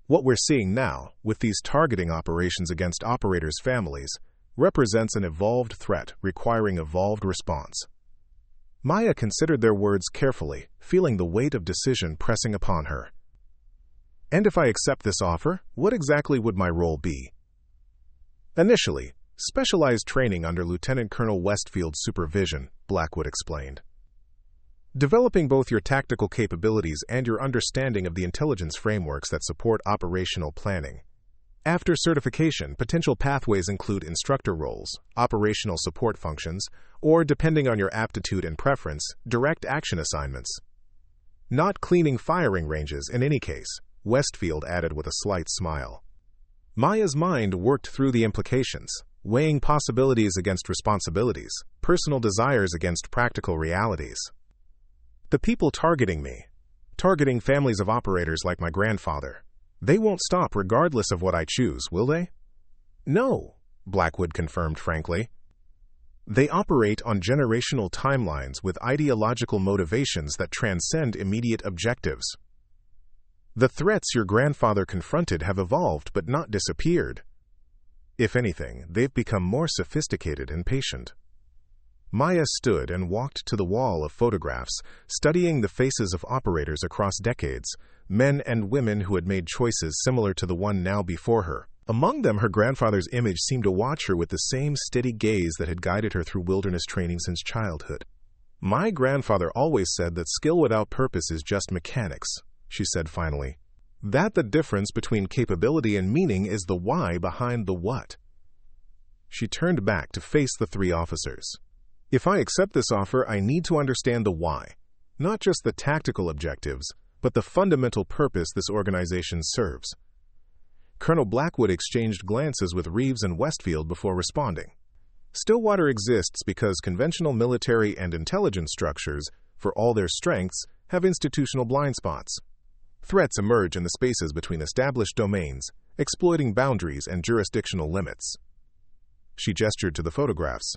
What we're seeing now, with these targeting operations against operators' families, represents an evolved threat requiring evolved response." Maya considered their words carefully, feeling the weight of decision pressing upon her. "And if I accept this offer, what exactly would my role be?" "Initially, specialized training under Lieutenant Colonel Westfield's supervision," Blackwood explained. "Developing both your tactical capabilities and your understanding of the intelligence frameworks that support operational planning. After certification, potential pathways include instructor roles, operational support functions, or, depending on your aptitude and preference, direct action assignments." Not cleaning firing ranges in any case, Westfield added with a slight smile. Maya's mind worked through the implications, weighing possibilities against responsibilities, personal desires against practical realities. The people targeting me, targeting families of operators like my grandfather, they won't stop regardless of what I choose, will they? No, Blackwood confirmed frankly. They operate on generational timelines with ideological motivations that transcend immediate objectives. The threats your grandfather confronted have evolved but not disappeared. If anything, they've become more sophisticated and patient. Maya stood and walked to the wall of photographs, studying the faces of operators across decades, men and women who had made choices similar to the one now before her. Among them, her grandfather's image seemed to watch her with the same steady gaze that had guided her through wilderness training since childhood. My grandfather always said that skill without purpose is just mechanics, she said finally. That the difference between capability and meaning is the why behind the what. She turned back to face the three officers. If I accept this offer, I need to understand the why, not just the tactical objectives, but the fundamental purpose this organization serves. Colonel Blackwood exchanged glances with Reeves and Westfield before responding. Stillwater exists because conventional military and intelligence structures, for all their strengths, have institutional blind spots. Threats emerge in the spaces between established domains, exploiting boundaries and jurisdictional limits. She gestured to the photographs.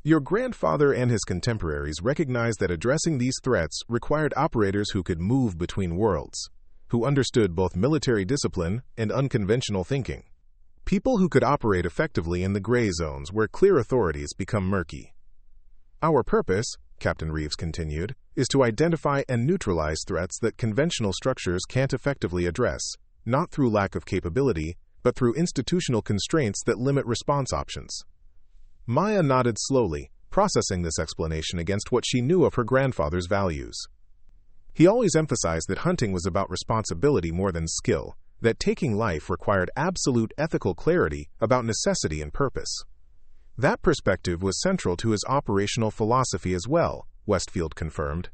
Your grandfather and his contemporaries recognized that addressing these threats required operators who could move between worlds, who understood both military discipline and unconventional thinking. People who could operate effectively in the gray zones where clear authorities become murky. Our purpose, Captain Reeves continued, is to identify and neutralize threats that conventional structures can't effectively address, not through lack of capability, but through institutional constraints that limit response options. Maya nodded slowly, processing this explanation against what she knew of her grandfather's values. He always emphasized that hunting was about responsibility more than skill, that taking life required absolute ethical clarity about necessity and purpose. That perspective was central to his operational philosophy as well, Westfield confirmed.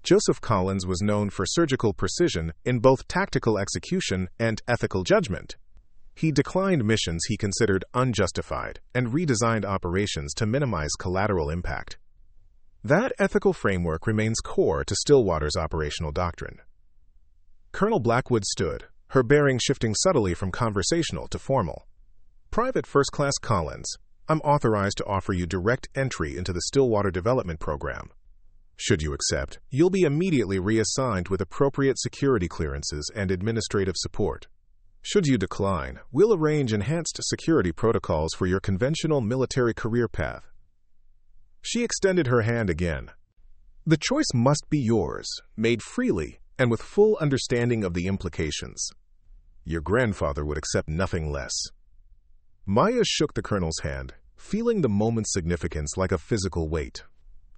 Joseph Collins was known for surgical precision in both tactical execution and ethical judgment. He declined missions he considered unjustified and redesigned operations to minimize collateral impact. That ethical framework remains core to Stillwater's operational doctrine. Colonel Blackwood stood, her bearing shifting subtly from conversational to formal. Private First Class Collins, I'm authorized to offer you direct entry into the Stillwater Development Program. Should you accept, you'll be immediately reassigned with appropriate security clearances and administrative support. Should you decline, we'll arrange enhanced security protocols for your conventional military career path. She extended her hand again. The choice must be yours, made freely and with full understanding of the implications. Your grandfather would accept nothing less. Maya shook the colonel's hand, feeling the moment's significance like a physical weight.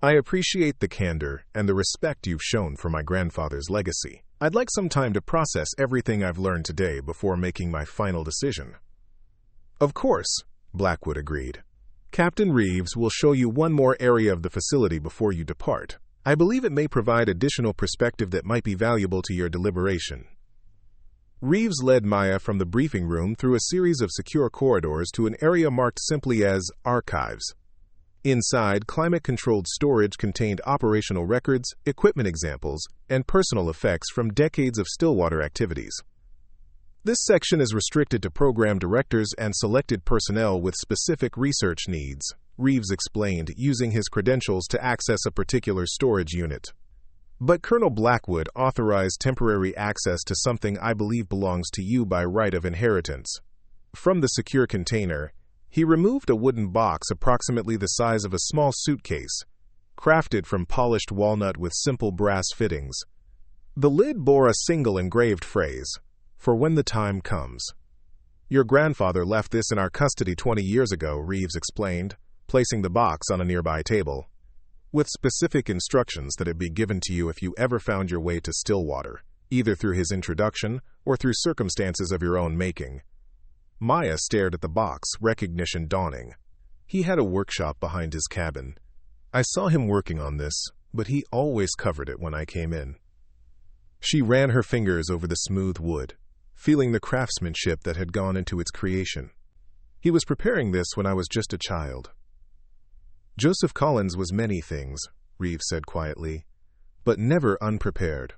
I appreciate the candor and the respect you've shown for my grandfather's legacy. I'd like some time to process everything I've learned today before making my final decision. Of course, Blackwood agreed. Captain Reeves will show you one more area of the facility before you depart. I believe it may provide additional perspective that might be valuable to your deliberation. Reeves led Maya from the briefing room through a series of secure corridors to an area marked simply as Archives. Inside, climate-controlled storage contained operational records, equipment examples, and personal effects from decades of Stillwater activities. This section is restricted to program directors and selected personnel with specific research needs, Reeves explained, using his credentials to access a particular storage unit. But Colonel Blackwood authorized temporary access to something I believe belongs to you by right of inheritance. From the secure container, he removed a wooden box approximately the size of a small suitcase, crafted from polished walnut with simple brass fittings. The lid bore a single engraved phrase, "For when the time comes." Your grandfather left this in our custody 20 years ago, Reeves explained, placing the box on a nearby table, with specific instructions that it be given to you if you ever found your way to Stillwater, either through his introduction or through circumstances of your own making. Maya stared at the box, recognition dawning. He had a workshop behind his cabin. I saw him working on this, but he always covered it when I came in. She ran her fingers over the smooth wood, feeling the craftsmanship that had gone into its creation. He was preparing this when I was just a child. Joseph Collins was many things, Reeves said quietly, but never unprepared.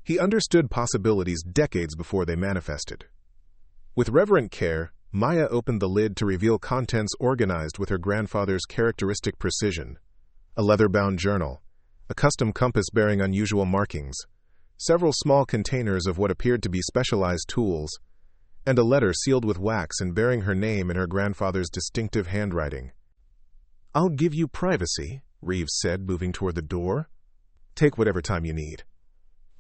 He understood possibilities decades before they manifested. With reverent care, Maya opened the lid to reveal contents organized with her grandfather's characteristic precision: a leather-bound journal, a custom compass bearing unusual markings, several small containers of what appeared to be specialized tools, and a letter sealed with wax and bearing her name in her grandfather's distinctive handwriting. "I'll give you privacy," Reeves said, moving toward the door. "Take whatever time you need."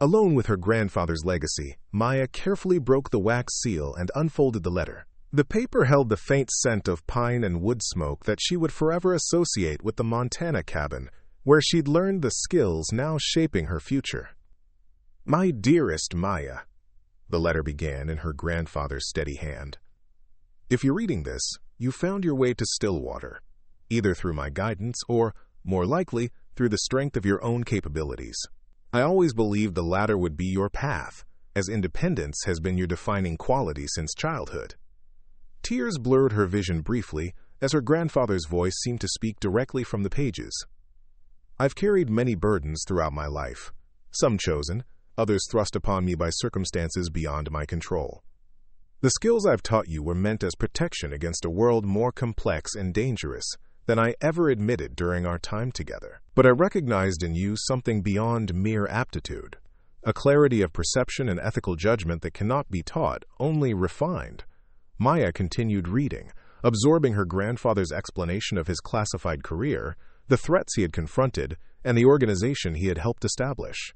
Alone with her grandfather's legacy, Maya carefully broke the wax seal and unfolded the letter. The paper held the faint scent of pine and wood smoke that she would forever associate with the Montana cabin, where she'd learned the skills now shaping her future. "My dearest Maya," the letter began in her grandfather's steady hand. "If you're reading this, you found your way to Stillwater, either through my guidance or, more likely, through the strength of your own capabilities. I always believed the latter would be your path, as independence has been your defining quality since childhood." Tears blurred her vision briefly, as her grandfather's voice seemed to speak directly from the pages. "I've carried many burdens throughout my life, some chosen, others thrust upon me by circumstances beyond my control. The skills I've taught you were meant as protection against a world more complex and dangerous than I ever admitted during our time together. But I recognized in you something beyond mere aptitude, a clarity of perception and ethical judgment that cannot be taught, only refined." Maya continued reading, absorbing her grandfather's explanation of his classified career, the threats he had confronted, and the organization he had helped establish.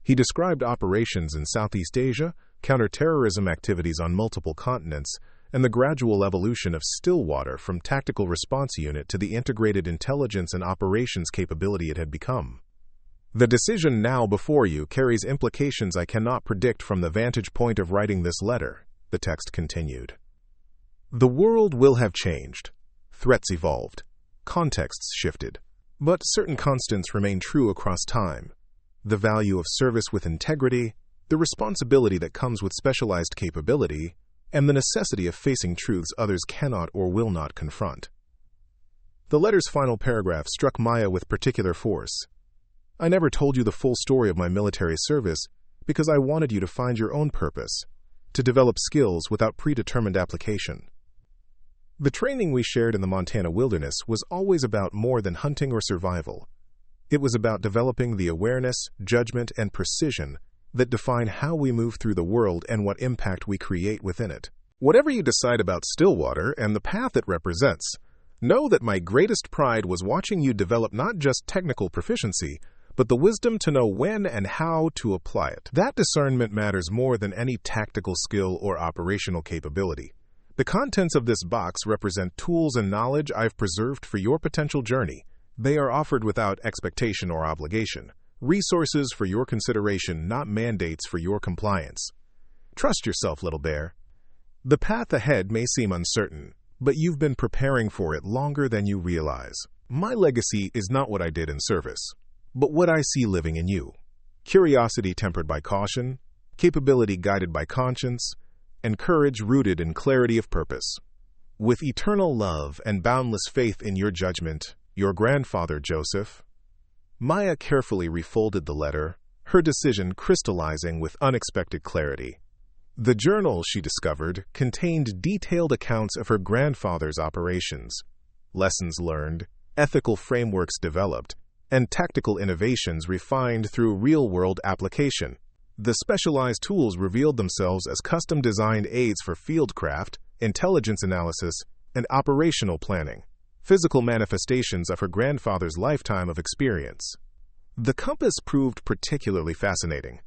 He described operations in Southeast Asia, counterterrorism activities on multiple continents, and the gradual evolution of Stillwater from tactical response unit to the integrated intelligence and operations capability it had become. "The decision now before you carries implications I cannot predict from the vantage point of writing this letter," the text continued. "The world will have changed. Threats evolved. Contexts shifted. But certain constants remain true across time. The value of service with integrity, the responsibility that comes with specialized capability, and the necessity of facing truths others cannot or will not confront." The letter's final paragraph struck Maya with particular force. "I never told you the full story of my military service because I wanted you to find your own purpose, to develop skills without predetermined application. The training we shared in the Montana wilderness was always about more than hunting or survival. It was about developing the awareness, judgment, and precision that define how we move through the world and what impact we create within it. Whatever you decide about Stillwater and the path it represents, know that my greatest pride was watching you develop not just technical proficiency, but the wisdom to know when and how to apply it. That discernment matters more than any tactical skill or operational capability. The contents of this box represent tools and knowledge I've preserved for your potential journey. They are offered without expectation or obligation. Resources for your consideration, not mandates for your compliance. Trust yourself, little bear. The path ahead may seem uncertain, but you've been preparing for it longer than you realize. My legacy is not what I did in service, but what I see living in you. Curiosity tempered by caution, capability guided by conscience, and courage rooted in clarity of purpose. With eternal love and boundless faith in your judgment, your grandfather, Joseph." Maya carefully refolded the letter, her decision crystallizing with unexpected clarity. The journal, she discovered, contained detailed accounts of her grandfather's operations, lessons learned, ethical frameworks developed, and tactical innovations refined through real-world application. The specialized tools revealed themselves as custom-designed aids for fieldcraft, intelligence analysis, and operational planning, physical manifestations of her grandfather's lifetime of experience. The compass proved particularly fascinating.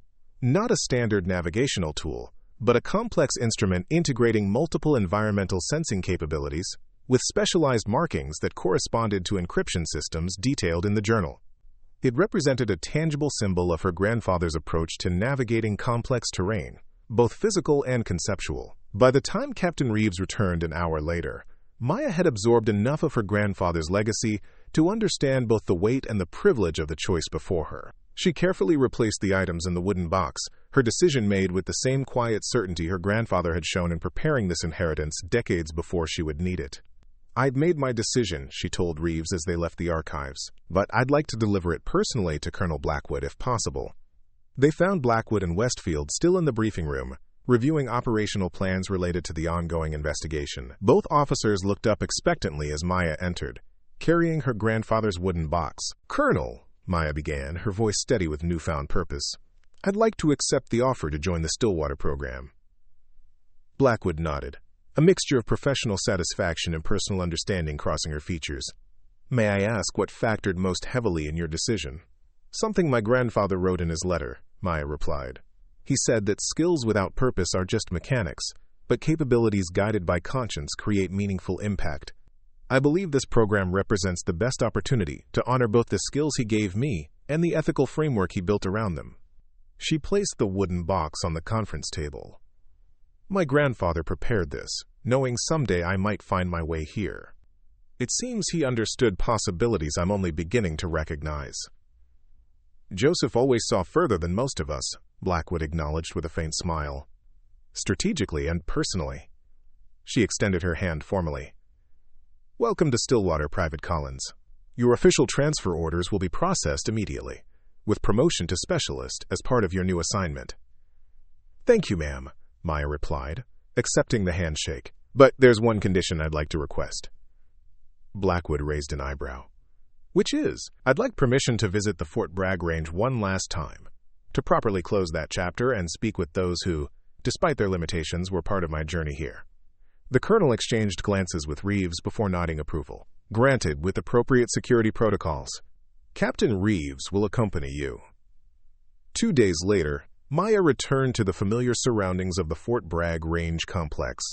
Not a standard navigational tool, but a complex instrument integrating multiple environmental sensing capabilities, with specialized markings that corresponded to encryption systems detailed in the journal. It represented a tangible symbol of her grandfather's approach to navigating complex terrain, both physical and conceptual. By the time Captain Reeves returned an hour later, Maya had absorbed enough of her grandfather's legacy to understand both the weight and the privilege of the choice before her. She carefully replaced the items in the wooden box, her decision made with the same quiet certainty her grandfather had shown in preparing this inheritance decades before she would need it. "I'd made my decision," she told Reeves as they left the archives, "but I'd like to deliver it personally to Colonel Blackwood if possible." They found Blackwood and Westfield still in the briefing room, reviewing operational plans related to the ongoing investigation. Both officers looked up expectantly as Maya entered, carrying her grandfather's wooden box. "Colonel," Maya began, her voice steady with newfound purpose, "I'd like to accept the offer to join the Stillwater program." Blackwood nodded, a mixture of professional satisfaction and personal understanding crossing her features. "May I ask what factored most heavily in your decision?" "Something my grandfather wrote in his letter," Maya replied. "He said that skills without purpose are just mechanics, but capabilities guided by conscience create meaningful impact. I believe this program represents the best opportunity to honor both the skills he gave me and the ethical framework he built around them." She placed the wooden box on the conference table. "My grandfather prepared this, knowing someday I might find my way here. It seems he understood possibilities I'm only beginning to recognize." "Joseph always saw further than most of us," Blackwood acknowledged with a faint smile. "Strategically and personally." She extended her hand formally. "Welcome to Stillwater, Private Collins. Your official transfer orders will be processed immediately, with promotion to specialist as part of your new assignment." "Thank you, ma'am," Maya replied, accepting the handshake. "But there's one condition I'd like to request." Blackwood raised an eyebrow. "Which is, I'd like permission to visit the Fort Bragg range one last time, to properly close that chapter and speak with those who, despite their limitations, were part of my journey here." The colonel exchanged glances with Reeves before nodding approval. "Granted, with appropriate security protocols. Captain Reeves will accompany you." 2 days later, Maya returned to the familiar surroundings of the Fort Bragg range complex,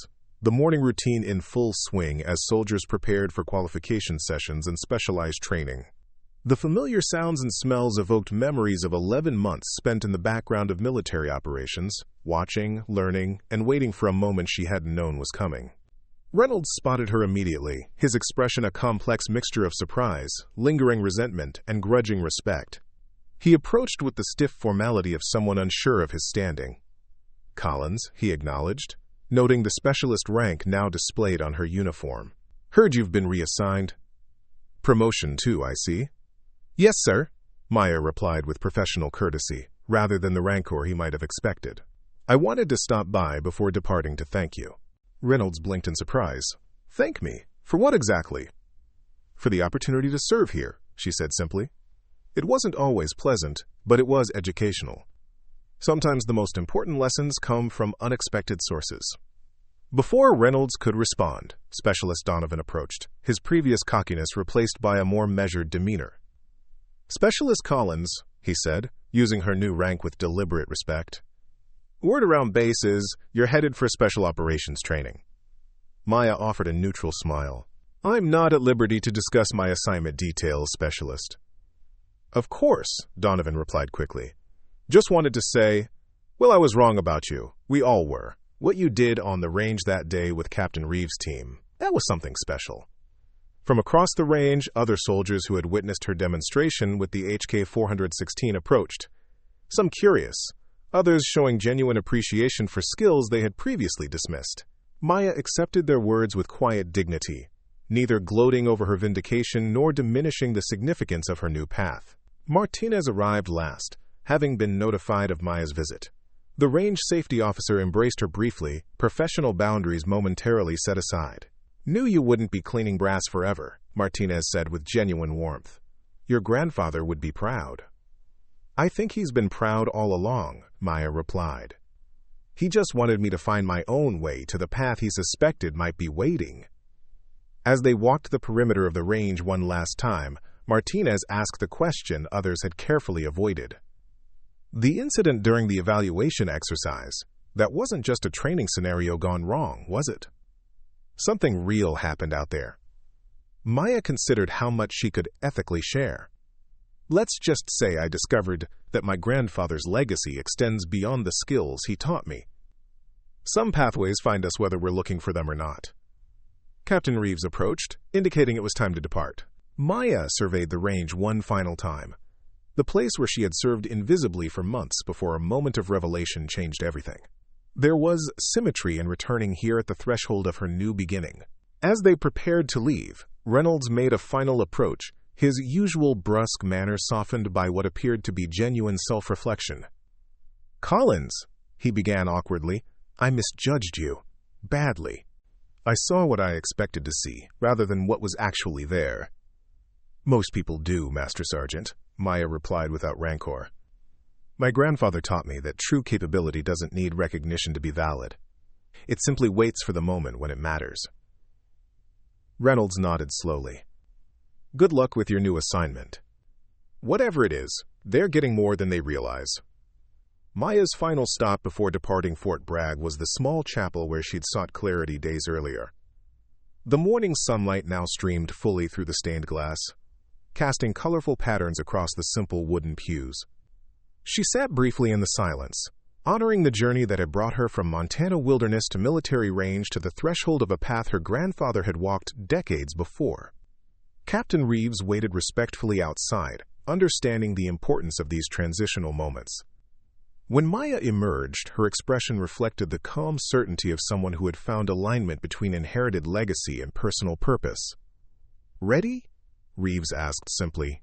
the morning routine in full swing as soldiers prepared for qualification sessions and specialized training. The familiar sounds and smells evoked memories of 11 months spent in the background of military operations, watching, learning, and waiting for a moment she hadn't known was coming. Reynolds spotted her immediately, his expression a complex mixture of surprise, lingering resentment, and grudging respect. He approached with the stiff formality of someone unsure of his standing. "Collins," he acknowledged, noting the specialist rank now displayed on her uniform. "Heard you've been reassigned." "Promotion, too, I see." "Yes, sir," Maya replied with professional courtesy, rather than the rancor he might have expected. "I wanted to stop by before departing to thank you." Reynolds blinked in surprise. "Thank me? For what exactly?" "For the opportunity to serve here," she said simply. "It wasn't always pleasant, but it was educational. Sometimes the most important lessons come from unexpected sources." Before Reynolds could respond, Specialist Donovan approached, his previous cockiness replaced by a more measured demeanor. "Specialist Collins," he said, using her new rank with deliberate respect. "Word around base is you're headed for special operations training." Maya offered a neutral smile. "I'm not at liberty to discuss my assignment details, Specialist." "Of course," Donovan replied quickly. "Just wanted to say, well, I was wrong about you. We all were. What you did on the range that day with Captain Reeves' team, that was something special." From across the range, other soldiers who had witnessed her demonstration with the HK416 approached. Some curious, others showing genuine appreciation for skills they had previously dismissed. Maya accepted their words with quiet dignity, neither gloating over her vindication nor diminishing the significance of her new path. Martinez arrived last, having been notified of Maya's visit. The range safety officer embraced her briefly, professional boundaries momentarily set aside. "Knew you wouldn't be cleaning brass forever," Martinez said with genuine warmth. "Your grandfather would be proud." "I think he's been proud all along," Maya replied. "He just wanted me to find my own way to the path he suspected might be waiting." As they walked the perimeter of the range one last time, Martinez asked the question others had carefully avoided. "The incident during the evaluation exercise, that wasn't just a training scenario gone wrong, was it? Something real happened out there." Maya considered how much she could ethically share. "Let's just say I discovered that my grandfather's legacy extends beyond the skills he taught me. Some pathways find us whether we're looking for them or not." Captain Reeves approached, indicating it was time to depart. Maya surveyed the range one final time. the place where she had served invisibly for months before a moment of revelation changed everything. There was symmetry in returning here at the threshold of her new beginning. As they prepared to leave, Reynolds made a final approach, his usual brusque manner softened by what appeared to be genuine self-reflection. "Collins," he began awkwardly, "I misjudged you. Badly. I saw what I expected to see, rather than what was actually there." "Most people do, Master Sergeant," Maya replied without rancor. "My grandfather taught me that true capability doesn't need recognition to be valid. It simply waits for the moment when it matters." Reynolds nodded slowly. "Good luck with your new assignment. Whatever it is, they're getting more than they realize." Maya's final stop before departing Fort Bragg was the small chapel where she'd sought clarity days earlier. The morning sunlight now streamed fully through the stained glass, casting colorful patterns across the simple wooden pews. She sat briefly in the silence, honoring the journey that had brought her from Montana wilderness to military range to the threshold of a path her grandfather had walked decades before. Captain Reeves waited respectfully outside, understanding the importance of these transitional moments. When Maya emerged, her expression reflected the calm certainty of someone who had found alignment between inherited legacy and personal purpose. "Ready?" Reeves asked simply.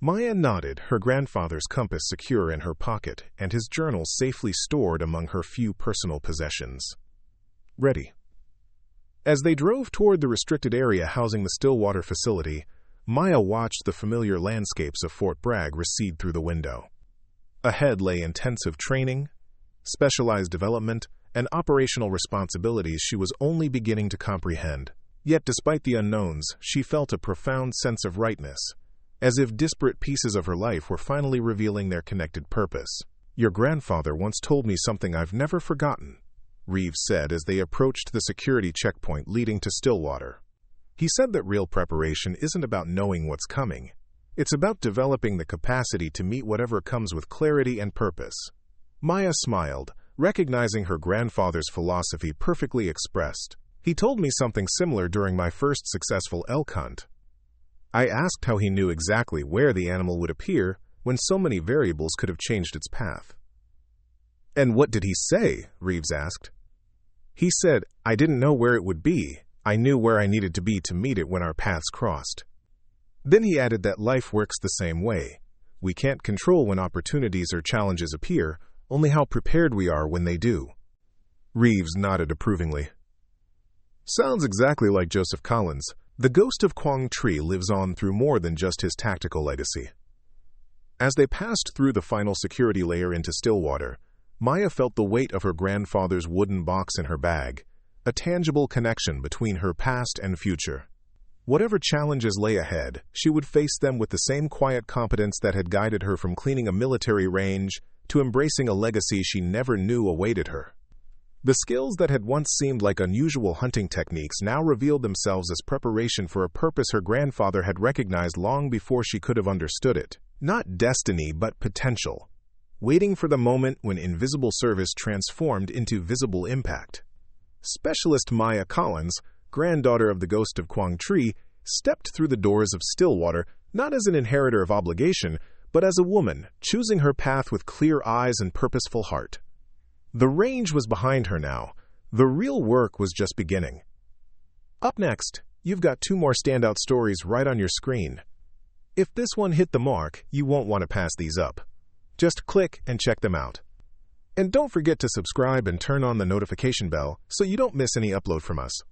Maya nodded, her grandfather's compass secure in her pocket and his journal safely stored among her few personal possessions. "Ready." As they drove toward the restricted area housing the Stillwater facility, Maya watched the familiar landscapes of Fort Bragg recede through the window. Ahead lay intensive training, specialized development, and operational responsibilities she was only beginning to comprehend. Yet despite the unknowns, she felt a profound sense of rightness, as if disparate pieces of her life were finally revealing their connected purpose. "Your grandfather once told me something I've never forgotten," Reeves said as they approached the security checkpoint leading to Stillwater. "He said that real preparation isn't about knowing what's coming. It's about developing the capacity to meet whatever comes with clarity and purpose." Maya smiled, recognizing her grandfather's philosophy perfectly expressed. "He told me something similar during my first successful elk hunt. I asked how he knew exactly where the animal would appear when so many variables could have changed its path." "And what did he say?" Reeves asked. "He said, I didn't know where it would be. I knew where I needed to be to meet it when our paths crossed." Then he added that life works the same way. We can't control when opportunities or challenges appear, only how prepared we are when they do. Reeves nodded approvingly. "Sounds exactly like Joseph Collins. The ghost of Quang Tri lives on through more than just his tactical legacy." As they passed through the final security layer into Stillwater, Maya felt the weight of her grandfather's wooden box in her bag, a tangible connection between her past and future. Whatever challenges lay ahead, she would face them with the same quiet competence that had guided her from cleaning a military range to embracing a legacy she never knew awaited her. The skills that had once seemed like unusual hunting techniques now revealed themselves as preparation for a purpose her grandfather had recognized long before she could have understood it. Not destiny, but potential, waiting for the moment when invisible service transformed into visible impact. Specialist Maya Collins, granddaughter of the ghost of Quang Tri, stepped through the doors of Stillwater not as an inheritor of obligation, but as a woman, choosing her path with clear eyes and purposeful heart. The range was behind her now. The real work was just beginning. Up next, you've got 2 more standout stories right on your screen. If this one hit the mark, you won't want to pass these up. Just click and check them out. And don't forget to subscribe and turn on the notification bell so you don't miss any upload from us.